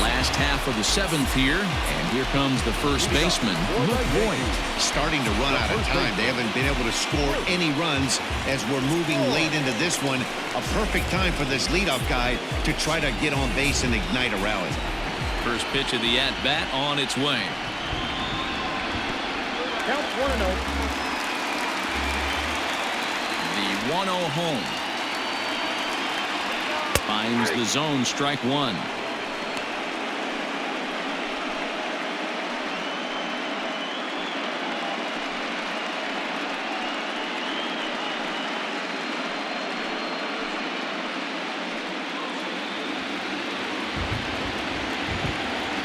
Last half of the 7th here, and here comes the first baseman, Luke Voigt. Starting to run out of time. They haven't been able to score any runs as we're moving late into this one. A perfect time for this leadoff guy to try to get on base and ignite a rally. First pitch of the at-bat on its way. Count 1-0. The 1-0 home. Finds the zone, strike 1.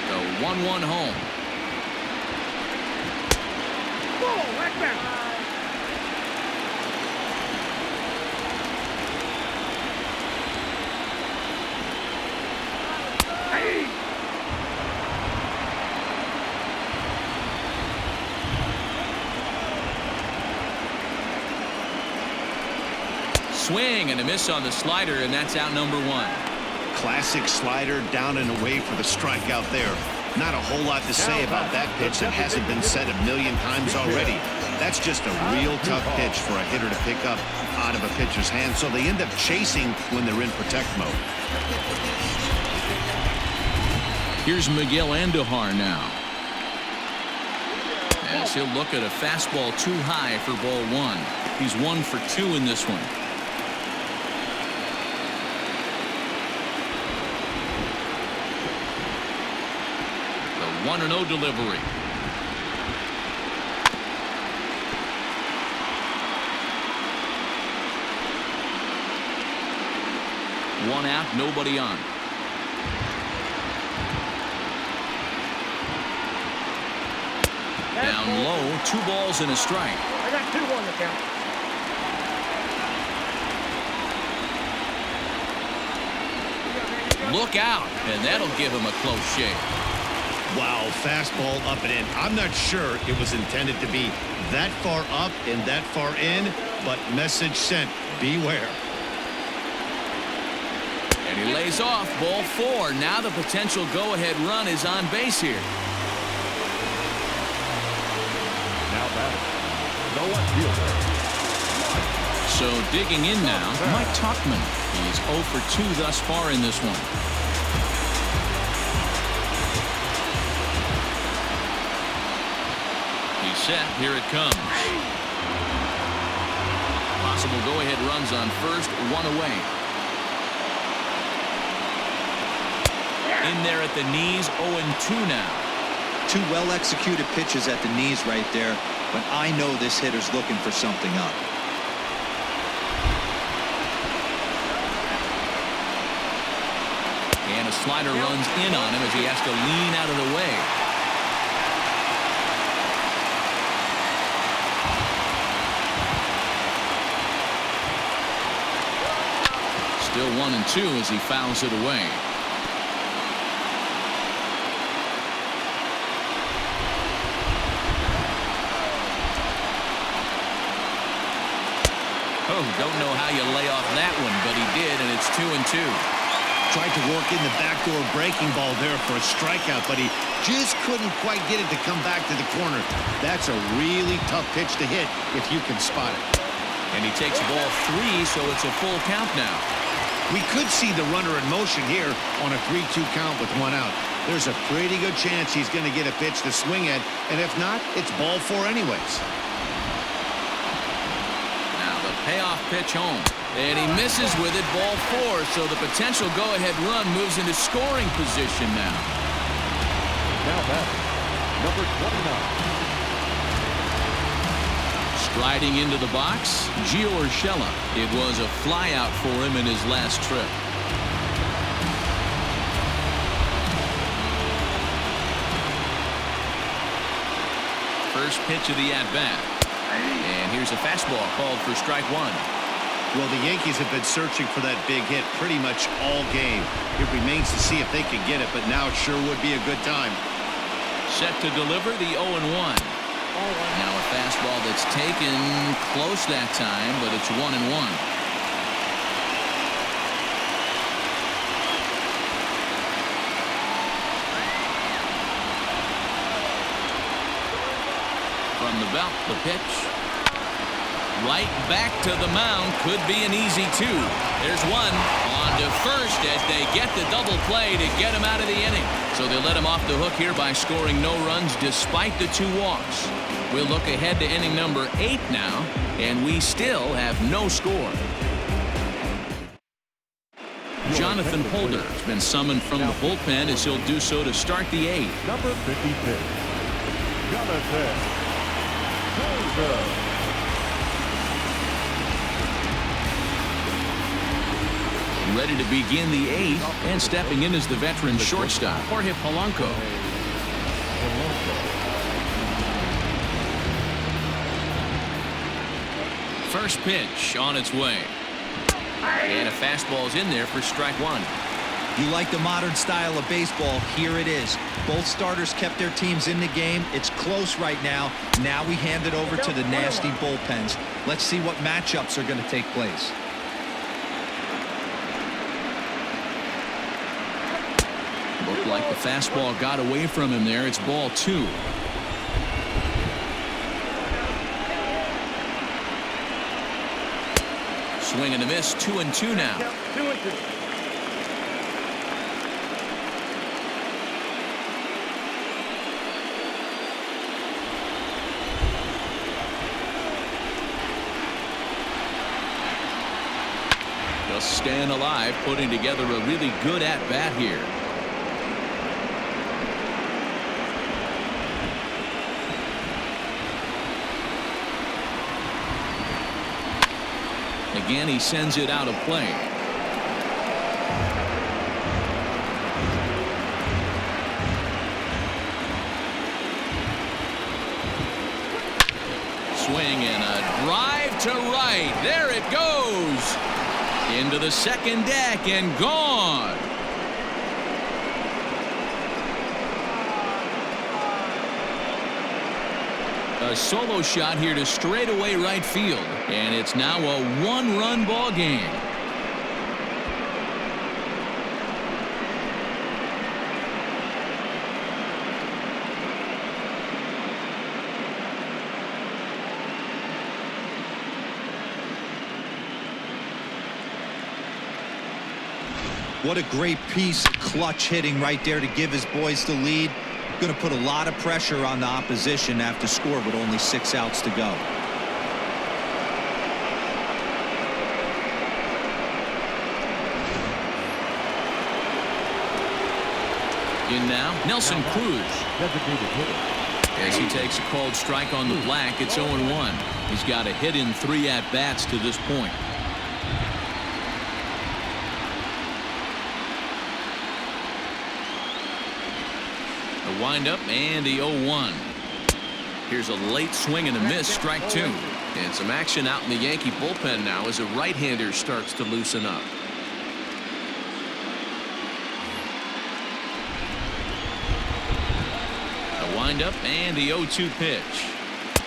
The 1-1 home. Swing and a miss on the slider, and that's out number 1. Classic slider down and away for the strikeout there. Not a whole lot to say about that pitch that hasn't been said a million times already. That's just a real tough pitch for a hitter to pick up out of a pitcher's hand, so they end up chasing when they're in protect mode. Here's Miguel Andujar now. As he'll look at a fastball too high for ball 1. He's 1 for 2 in this one. The 1-0 delivery. One out, nobody on. Down low, 2 balls and a strike. I got 2 on the count. Look out, and that'll give him a close shave. Wow, fastball up and in. I'm not sure it was intended to be that far up and that far in, but message sent, beware. And he lays off, ball 4. Now the potential go-ahead run is on base here. Now batting, the left fielder. So digging in now, Mike Tauchman. He's 0 for 2 thus far in this one. He's set. Here it comes. Possible go-ahead runs on first, 1 away. In there at the knees, 0-2 now. 2 well-executed pitches at the knees right there, but I know this hitter's looking for something up. And a slider runs in on him as he has to lean out of the way. Still 1-2 as he fouls it away. Oh, don't know how you lay off that one, but he did, and it's 2-2. Tried to work in the backdoor breaking ball there for a strikeout, but he just couldn't quite get it to come back to the corner. That's a really tough pitch to hit if you can spot it. And he takes ball 3, so it's a full count now. We could see the runner in motion here on a 3-2 count with 1 out. There's a pretty good chance he's going to get a pitch to swing at, and if not, it's ball 4 anyways. Now the payoff pitch home, and he misses with it, ball 4, so the potential go-ahead run moves into scoring position now. Now batting, number 29. Striding into the box, Gio Urshela. It was a flyout for him in his last trip. First pitch of the at-bat. And here's a fastball called for strike 1. Well, the Yankees have been searching for that big hit pretty much all game. It remains to see if they can get it, but now it sure would be a good time. Set to deliver the 0-1. Now a fastball that's taken close that time, but it's 1-1. From the belt, the pitch. Right back to the mound. Could be an easy 2. There's 1. On to first as they get the double play to get him out of the inning. So they let him off the hook here by scoring no runs despite the 2 walks. We'll look ahead to inning number 8 now, and we still have no score. Jonathan Holder has been summoned from the bullpen as he'll do so to start the 8th. Number 56, Jonathan Holder. Ready to begin the 8th, and stepping in as the veteran shortstop, Jorge Polanco. First pitch on its way. And a fastball's in there for strike 1. You like the modern style of baseball, here it is. Both starters kept their teams in the game. It's close right now. Now we hand it over to the nasty bullpens. Let's see what matchups are going to take place. Looked like the fastball got away from him there. It's ball 2. Swing and a miss, 2-2 now. 2-2. Just staying alive, putting together a really good at-bat here. Again, he sends it out of play. Swing and a drive to right. There it goes. Into the second deck and gone. A solo shot here to straightaway right field, and it's now a 1-run ball game. What a great piece of clutch hitting right there to give his boys the lead. Going to put a lot of pressure on the opposition after score with only 6 outs to go. In now, Nelson Cruz. Designated hitter. As he takes a called strike on the black, it's 0-1. He's got a hit in 3 at-bats to this point. A windup and the 0-1. Here's a late swing and a miss, strike 2. And some action out in the Yankee bullpen now as a right-hander starts to loosen up. A windup and the 0-2 pitch.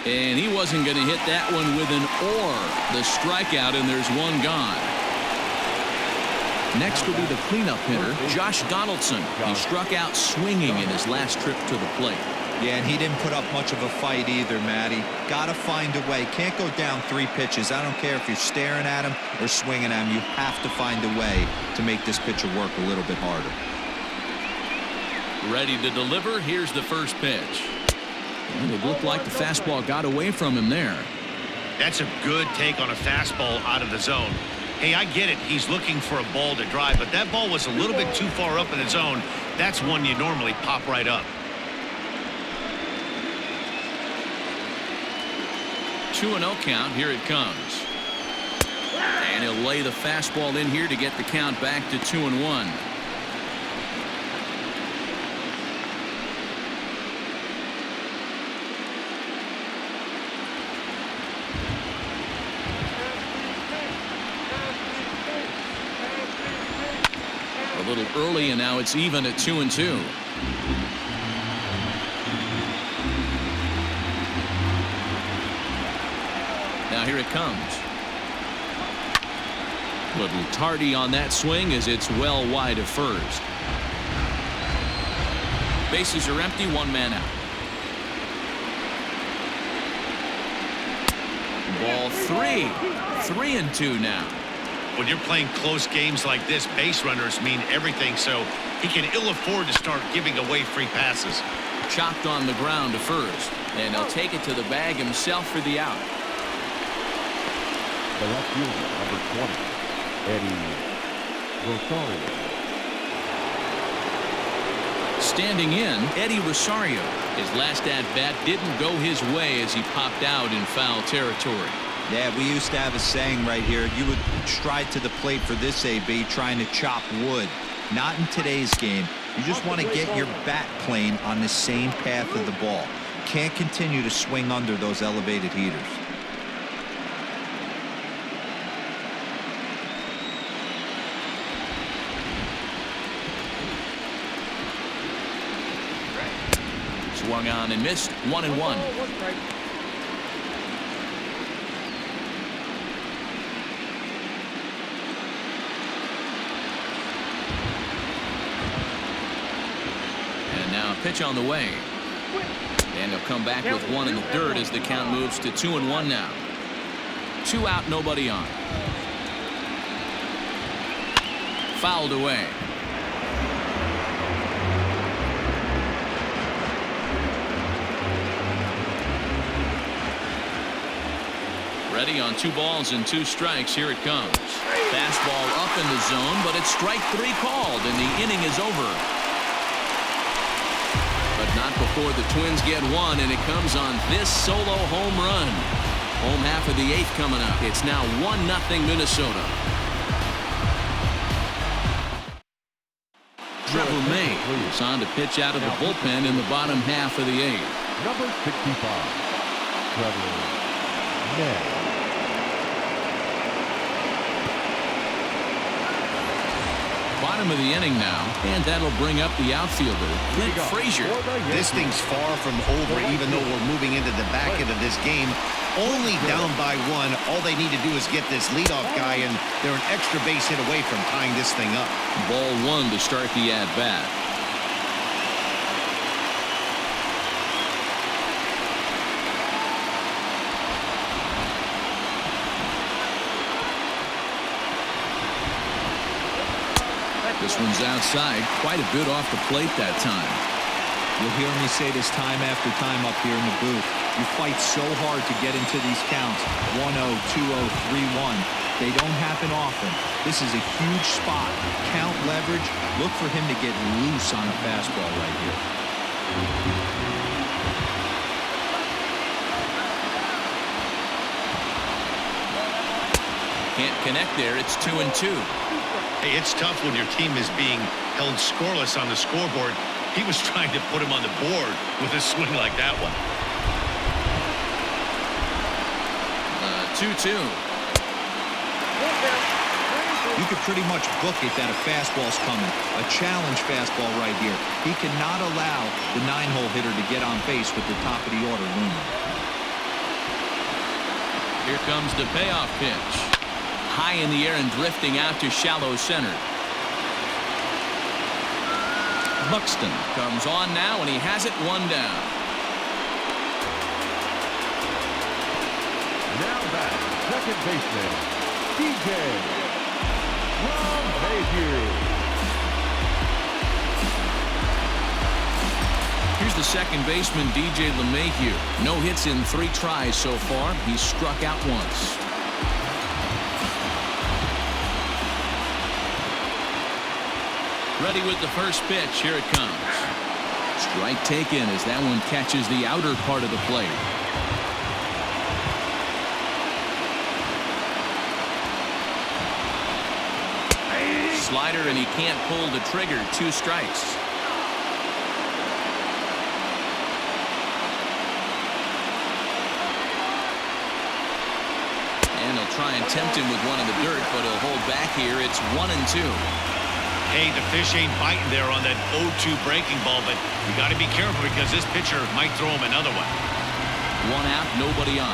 And he wasn't going to hit that one with an or. The strikeout, and there's one gone. Next will be the cleanup hitter, Josh Donaldson. He struck out swinging in his last trip to the plate. Yeah, and he didn't put up much of a fight either, Matty. Got to find a way. Can't go down 3 pitches. I don't care if you're staring at him or swinging at him. You have to find a way to make this pitcher work a little bit harder. Ready to deliver. Here's the first pitch. And it looked like the fastball got away from him there. That's a good take on a fastball out of the zone. Hey, I get it. He's looking for a ball to drive, but that ball was a little bit too far up in the zone. That's one you normally pop right up. 2-0 count. Here it comes. And he'll lay the fastball in here to get the count back to 2-1. A little early, and now it's even at 2-2. Now here it comes. Little tardy on that swing as it's well wide of first. Bases are empty, 1 man out. Ball 3. 3-2 now. When you're playing close games like this, base runners mean everything, so he can ill afford to start giving away free passes. Chopped on the ground to first, and he'll take it to the bag himself for the out. The left fielder, number 20, Heidi Watney. Standing in, Eddie Rosario. His last at-bat didn't go his way as he popped out in foul territory. Yeah, we used to have a saying right here. You would stride to the plate for this AB trying to chop wood. Not in today's game. You just want to get your bat plane on the same path of the ball. Can't continue to swing under those elevated heaters. Swung on and missed. 1-1. And now a pitch on the way. And he'll come back with 1 in the dirt as the count moves to 2-1 now. 2 out, nobody on. Fouled away. Ready on 2 balls and 2 strikes. Here it comes. Fastball up in the zone, but it's strike 3 called, and the inning is over. But not before the Twins get 1, and it comes on this solo home run. Home half of the 8th coming up. It's now 1-0 Minnesota. Trevor May is on to pitch out of the bullpen in the bottom half of the 8th. Number 65, Trevor May. Bottom of the inning now, and that'll bring up the outfielder, Clint Frazier. This thing's far from over, even though we're moving into the back end of this game. Only down by 1. All they need to do is get this leadoff guy, and they're an extra base hit away from tying this thing up. Ball 1 to start the at-bat. This one's outside, quite a bit off the plate that time. You'll hear me say this time after time up here in the booth. You fight so hard to get into these counts. 1-0, 2-0, 3-1. They don't happen often. This is a huge spot. Count leverage. Look for him to get loose on a fastball right here. Can't connect there. It's 2-2. Hey, it's tough when your team is being held scoreless on the scoreboard. He was trying to put him on the board with a swing like that one. 2-2. You could pretty much book it that a fastball's coming. A challenge fastball right here. He cannot allow the 9-hole hitter to get on base with the top of the order looming. Here comes the payoff pitch. High in the air and drifting out to shallow center. Buxton comes on now, and he has it 1 down. Now back, second baseman, DJ LeMahieu. Here's the second baseman, DJ LeMahieu. No hits in 3 tries so far. He's struck out once. Ready with the first pitch. Here it comes. Strike taken as that one catches the outer part of the plate. Slider, and he can't pull the trigger. 2 strikes. And he'll try and tempt him with one in the dirt, but he'll hold back here. It's 1-2. Hey, the fish ain't biting there on that 0-2 breaking ball, but you got to be careful because this pitcher might throw him another one. 1 out, nobody on.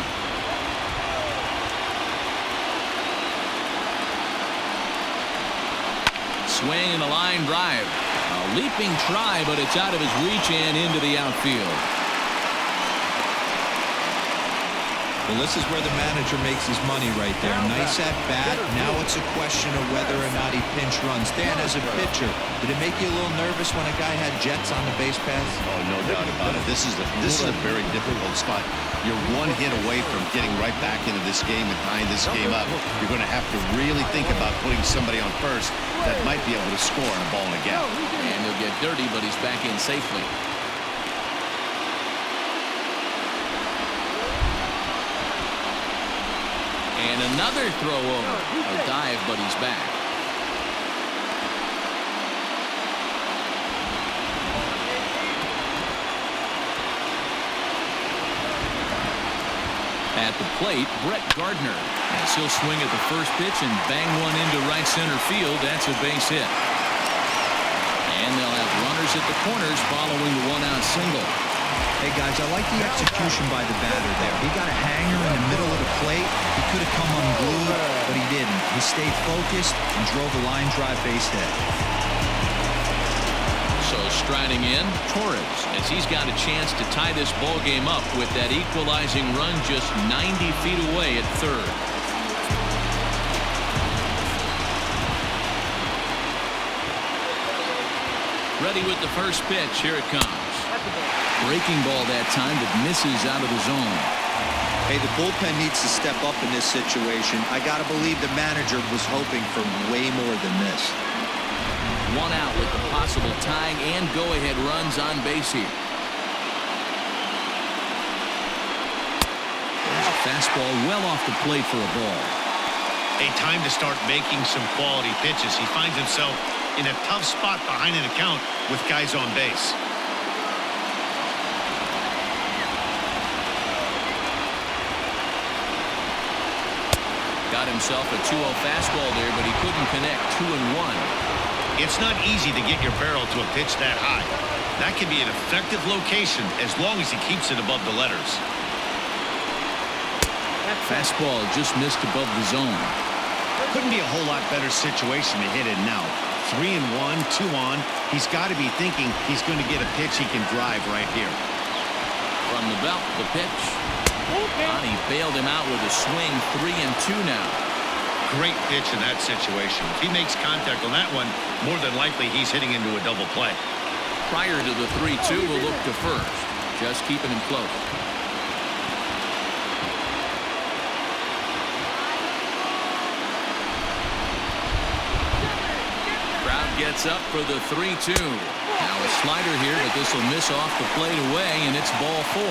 Swing and a line drive. A leaping try, but it's out of his reach and into the outfield. Well, this is where the manager makes his money right there. Nice at bat. Now it's a question of whether or not he pinch runs. Dan, as a pitcher, did it make you a little nervous when a guy had jets on the base pass? Oh, no doubt about it. This is a very difficult spot. You're 1 hit away from getting right back into this game and tying this game up. You're going to have to really think about putting somebody on first that might be able to score on a ball in a gap. And he'll get dirty, but he's back in safely. And another throw over. A dive, but he's back. At the plate, Brett Gardner. As he'll swing at the first pitch and bang one into right center field. That's a base hit. And they'll have runners at the corners following the 1-out single. Hey, guys, I like the execution by the batter there. He got a hanger in the middle of the plate. He could have come unglued, but he didn't. He stayed focused and drove a line drive base hit. So striding in, Torres, as he's got a chance to tie this ball game up with that equalizing run just 90 feet away at third. Ready with the first pitch. Here it comes. Breaking ball that time that misses out of the zone. Hey, the bullpen needs to step up in this situation. I got to believe the manager was hoping for way more than this. 1 out with the possible tying and go-ahead runs on base here. There's a fastball well off the plate for a ball. A time to start making some quality pitches. He finds himself in a tough spot behind an account with guys on base. Got himself a 2-0 fastball there, but he couldn't connect. 2-1. It's not easy to get your barrel to a pitch that high. That can be an effective location as long as he keeps it above the letters. Fastball just missed above the zone. Couldn't be a whole lot better situation to hit it now. 3-1, 2 on. He's got to be thinking he's going to get a pitch he can drive right here. From the belt, the pitch. And he bailed him out with a swing. 3-2 now. Great pitch in that situation. If he makes contact on that one, more than likely he's hitting into a double play. Prior to the 3-2, we'll look to first. Just keeping him close. Crowd gets up for the 3-2. Now a slider here, but this will miss off the plate away, and it's ball 4.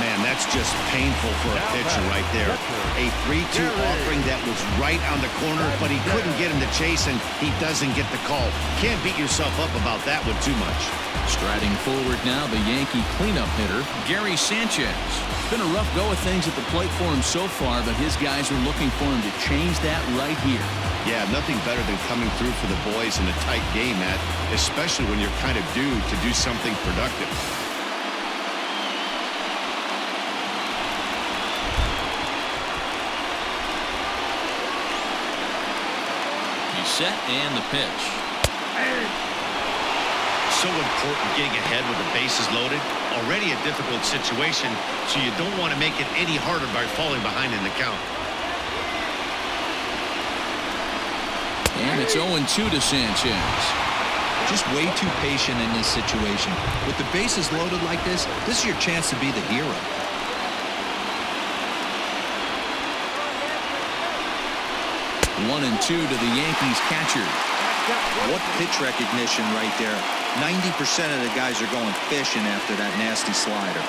Man, that's just painful for a pitcher right there. A 3-2 offering that was right on the corner, but he couldn't get him to chase, and he doesn't get the call. Can't beat yourself up about that one too much. Striding forward now, the Yankee cleanup hitter, Gary Sanchez. It's been a rough go of things at the plate for him so far, but his guys are looking for him to change that right here. Yeah, nothing better than coming through for the boys in a tight game, Matt, especially when you're kind of due to do something productive. Set and the pitch. so important getting ahead with the bases loaded. Already a difficult situation, so you don't want to make it any harder by falling behind in the count. And it's 0-2 to Sanchez. Just way too patient in this situation. With the bases loaded like this is your chance to be the hero. One and two to the Yankees catcher. What pitch recognition right there. 90% of the guys are going fishing after that nasty slider.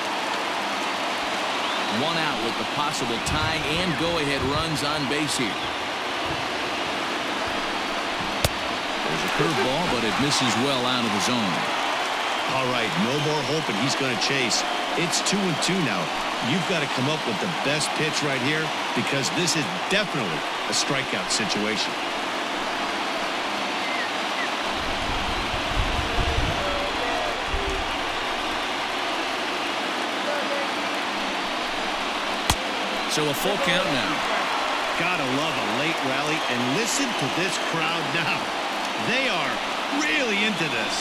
One out with the possible tie and go-ahead runs on base here. There's a curveball, but it misses well out of the zone. All right, no more hoping he's going to chase. It's 2-2 now. You've got to come up with the best pitch right here because this is definitely a strikeout situation. So a full count now. Gotta love a late rally, and listen to this crowd now. They are really into this.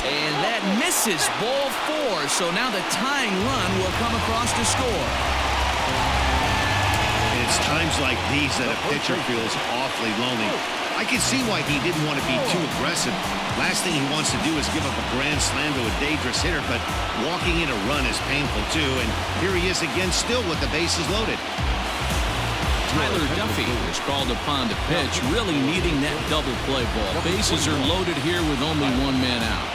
And that misses, ball four. So now the tying run will come across to score. It's times like these that a pitcher feels awfully lonely. I can see why he didn't want to be too aggressive. Last thing he wants to do is give up a grand slam to a dangerous hitter, but walking in a run is painful too. And here he is again, still with the bases loaded. Tyler Duffy is called upon to pitch, really needing that double play ball. Bases are loaded here with only one man out.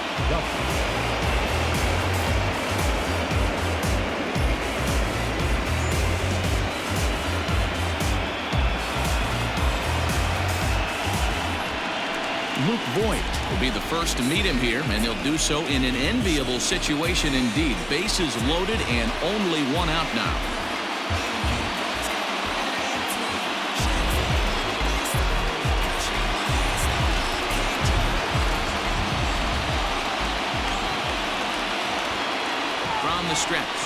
Luke Voigt will be the first to meet him here, and he'll do so in an enviable situation indeed. Bases loaded and only one out now. From the stretch.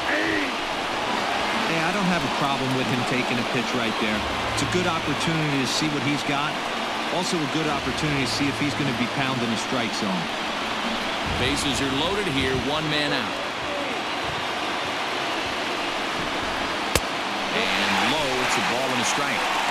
Hey, I don't have a problem with him taking a pitch right there. It's a good opportunity to see what he's got. Also a good opportunity to see if he's going to be pounding the strike zone. Bases are loaded here, one man out. And low, it's a ball and a strike.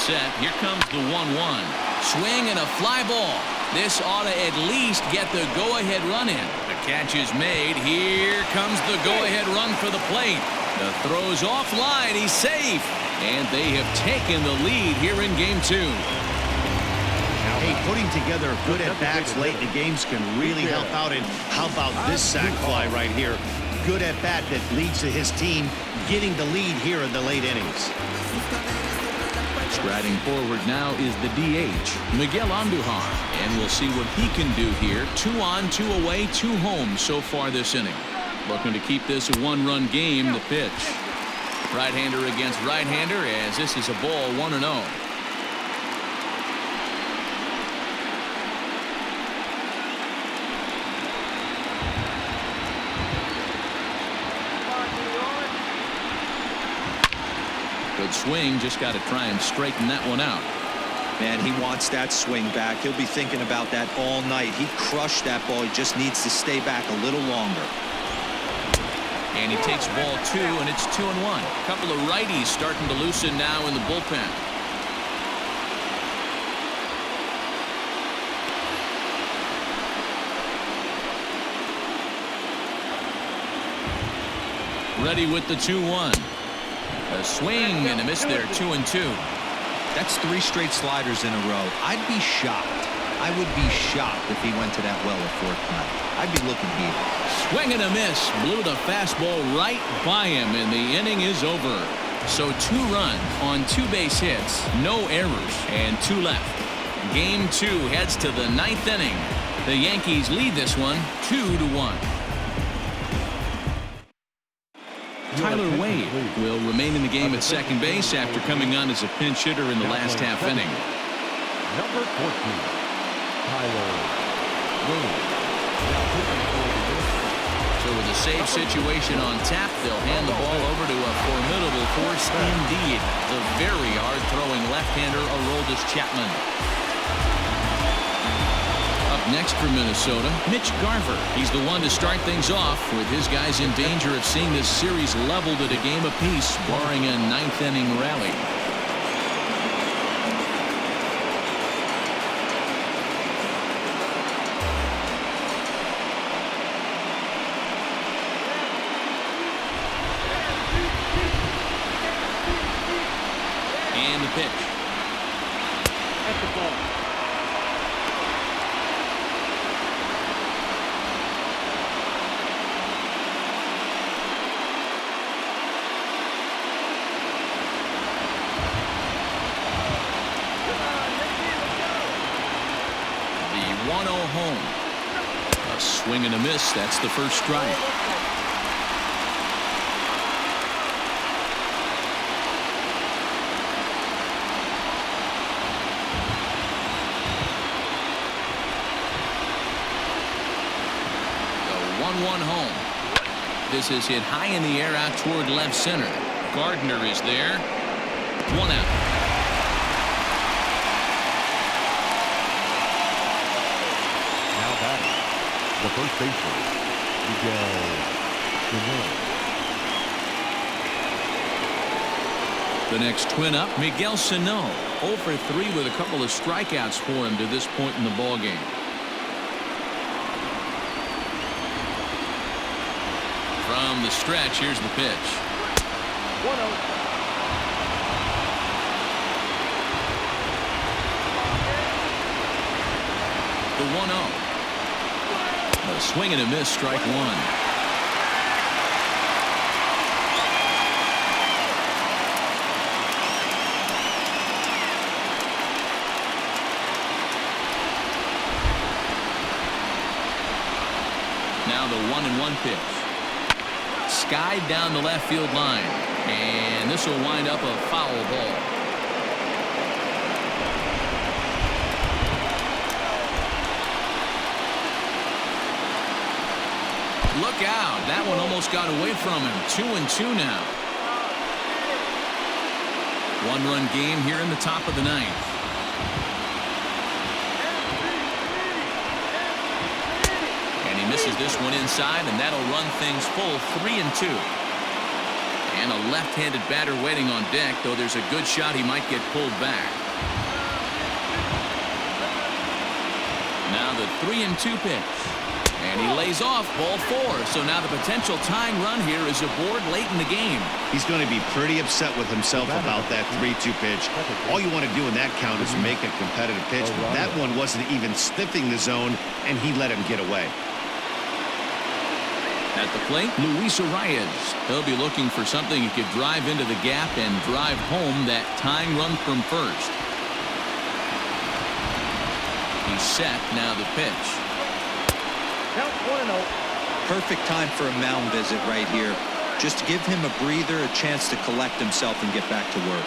Set. Here comes the 1-1. Swing and a fly ball. This ought to at least get the go-ahead run in. The catch is made. Here comes the go-ahead run for the plate. The throw's offline. He's safe. And they have taken the lead here in game two. Hey, putting together good at-bats late in the games can really help out. And how about this sac fly right here? Good at-bat that leads to his team getting the lead here in the late innings. Striding forward now is the DH, Miguel Andujar, and we'll see what he can do here. 2 on, 2 away, 2 home so far this inning. Looking to keep this a one-run game. The pitch. Right-hander against right-hander as this is a ball 1-0. Good swing, just got to try and straighten that one out. Man, he wants that swing back. He'll be thinking about that all night. He crushed that ball. He just needs to stay back a little longer. And he takes ball 2, and it's 2-1. A couple of righties starting to loosen now in the bullpen. Ready with the 2-1. A swing and a miss there, 2-2. That's 3 straight sliders in a row. I'd be shocked. I would be shocked if he went to that well at 4th time. I'd be looking here. Swing and a miss. Blew the fastball right by him, and the inning is over. So 2 runs on 2 base hits, no errors, and 2 left. Game 2 heads to the 9th inning. The Yankees lead this one 2-1. Tyler Wade will remain in the game at second base after coming on as a pinch hitter in the last half inning. Number 14, Tyler Wade. So with a save situation on tap, they'll hand the ball over to a formidable force indeed. The very hard-throwing left-hander Aroldis Chapman. Up next for Minnesota, Mitch Garver. He's the one to start things off, with his guys in danger of seeing this series leveled at a game apiece, barring a 9th inning rally. And the pitch. At the ball. The 1-0 home. A swing and a miss. That's the first strike. The 1-1 home. This is hit high in the air out toward left center. Gardner is there. 1 out. The first baseman, Miguel Sano. The next twin up, Miguel Sano. 0 for 3 with a couple of strikeouts for him to this point in the ballgame. From the stretch, here's the pitch. 1-0. The 1-0. A swing and a miss, strike 1. Now the 1-1 pitch. Skied down the left field line, and this will wind up a foul ball. Look out. That one almost got away from him. 2-2 now. 1-run game here in the top of the 9th. And he misses this one inside, and that'll run things full 3-2. And a left-handed batter waiting on deck, though there's a good shot he might get pulled back. Now the 3-2 pitch. And he lays off ball 4. So now the potential tying run here is aboard late in the game. He's going to be pretty upset with himself about that 3-2 pitch. All you want to do in that count is make a competitive pitch. That one wasn't even sniffing the zone, and he let him get away. At the plate, Luis Arias. He'll be looking for something he could drive into the gap and drive home that tying run from first. He's set. Now the pitch. Count 1-0. Perfect time for a mound visit right here. Just to give him a breather, a chance to collect himself and get back to work.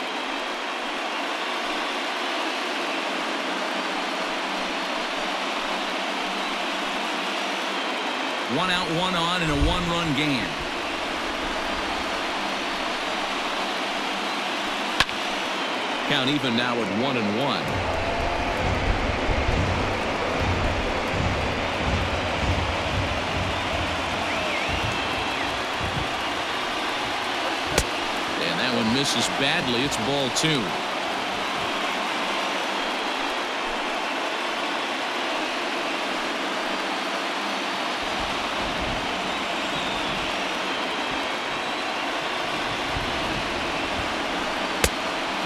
One out, one on in a 1-run game. Count even now at 1-1. One misses badly. It's ball 2.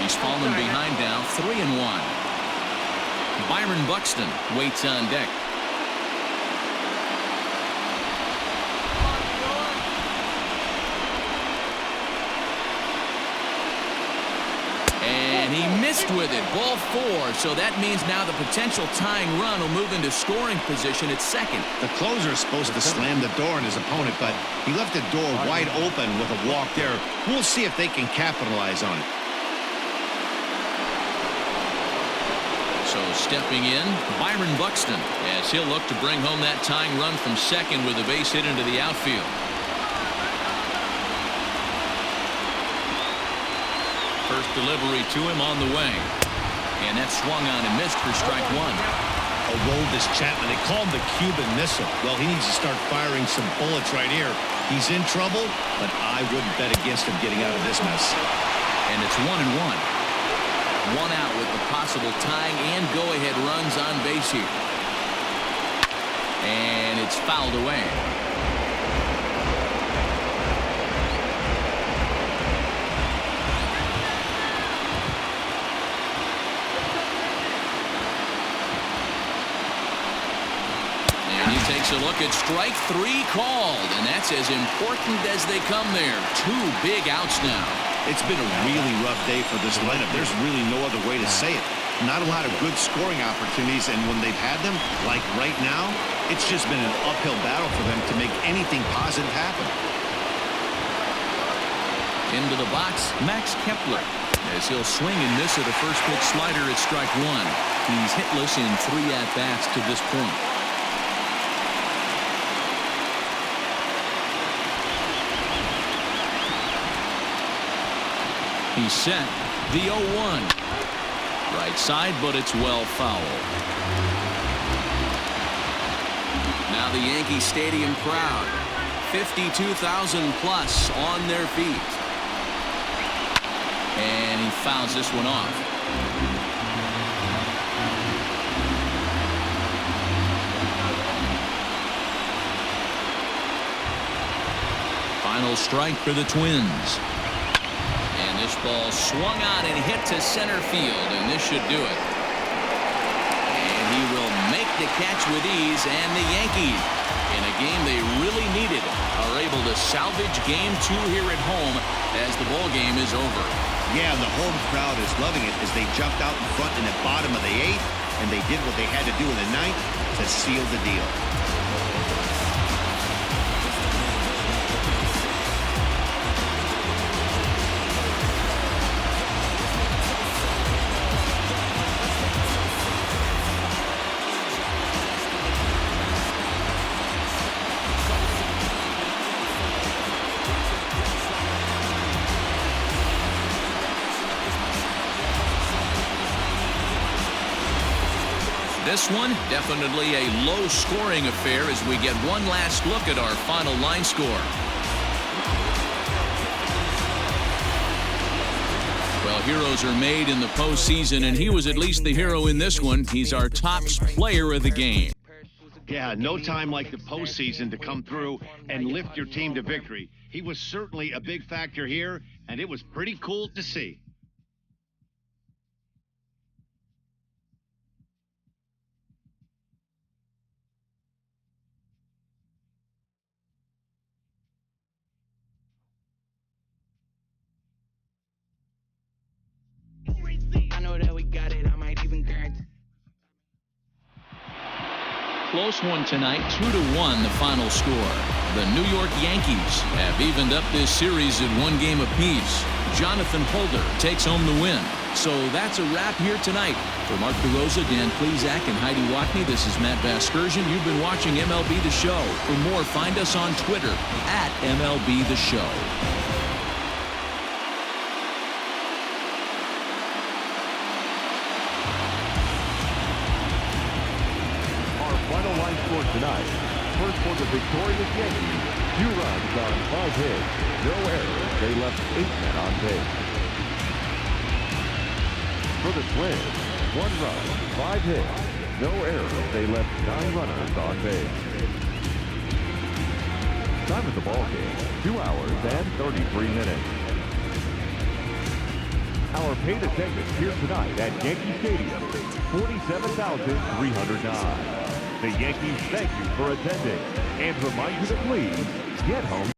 He's fallen behind now. 3-1. Byron Buxton waits on deck. And he missed with it. Ball 4. So that means now the potential tying run will move into scoring position at second. The closer is supposed to slam the door on his opponent, but he left the door wide open with a walk there. We'll see if they can capitalize on it. So stepping in, Byron Buxton, as he'll look to bring home that tying run from second with a base hit into the outfield. First delivery to him on the way. And that swung on and missed for strike 1. Aroldis Chapman, they call him the Cuban Missile. Well, he needs to start firing some bullets right here. He's in trouble, but I wouldn't bet against him getting out of this mess. And it's 1-1. 1 out with the possible tying and go-ahead runs on base here. And it's fouled away. And he takes a look at strike 3 called, and that's as important as they come there. 2 big outs now. It's been a really rough day for this lineup. There's really no other way to say it. Not a lot of good scoring opportunities, and when they've had them, like right now, it's just been an uphill battle for them to make anything positive happen. Into the box, Max Kepler, as he'll swing and miss at a first pitch slider at strike 1. He's hitless in 3 at-bats to this point. He's set. The 0-1. Right side, but it's well foul. Now the Yankee Stadium crowd. 52,000 plus on their feet. And he fouls this one off. Final strike for the Twins. This ball swung on and hit to center field, and this should do it. And he will make the catch with ease, and the Yankees, in a game they really needed, are able to salvage game 2 here at home as the ball game is over. Yeah, and the home crowd is loving it as they jumped out in front in the bottom of the 8th, and they did what they had to do in the 9th to seal the deal. This one, definitely a low-scoring affair as we get one last look at our final line score. Well, heroes are made in the postseason, and he was at least the hero in this one. He's our top player of the game. Yeah, no time like the postseason to come through and lift your team to victory. He was certainly a big factor here, and it was pretty cool to see. Close one tonight, 2-1 the final score. The New York Yankees have evened up this series at 1 game apiece. Jonathan Holder takes home the win. So that's a wrap here tonight. For Mark DeRosa, Dan Plesac, and Heidi Watney, this is Matt Vasgersian. You've been watching MLB The Show. For more, find us on Twitter at MLB The Show. Final line score tonight. First for the victorious Yankees, 2 runs on 5 hits, no errors. They left 8 men on base. For the Twins, 1 run, 5 hits, no errors. They left 9 runners on base. Time of the ball game, 2 hours and 33 minutes. Our paid attendance here tonight at Yankee Stadium, 47,309. The Yankees thank you for attending and remind you to please get home.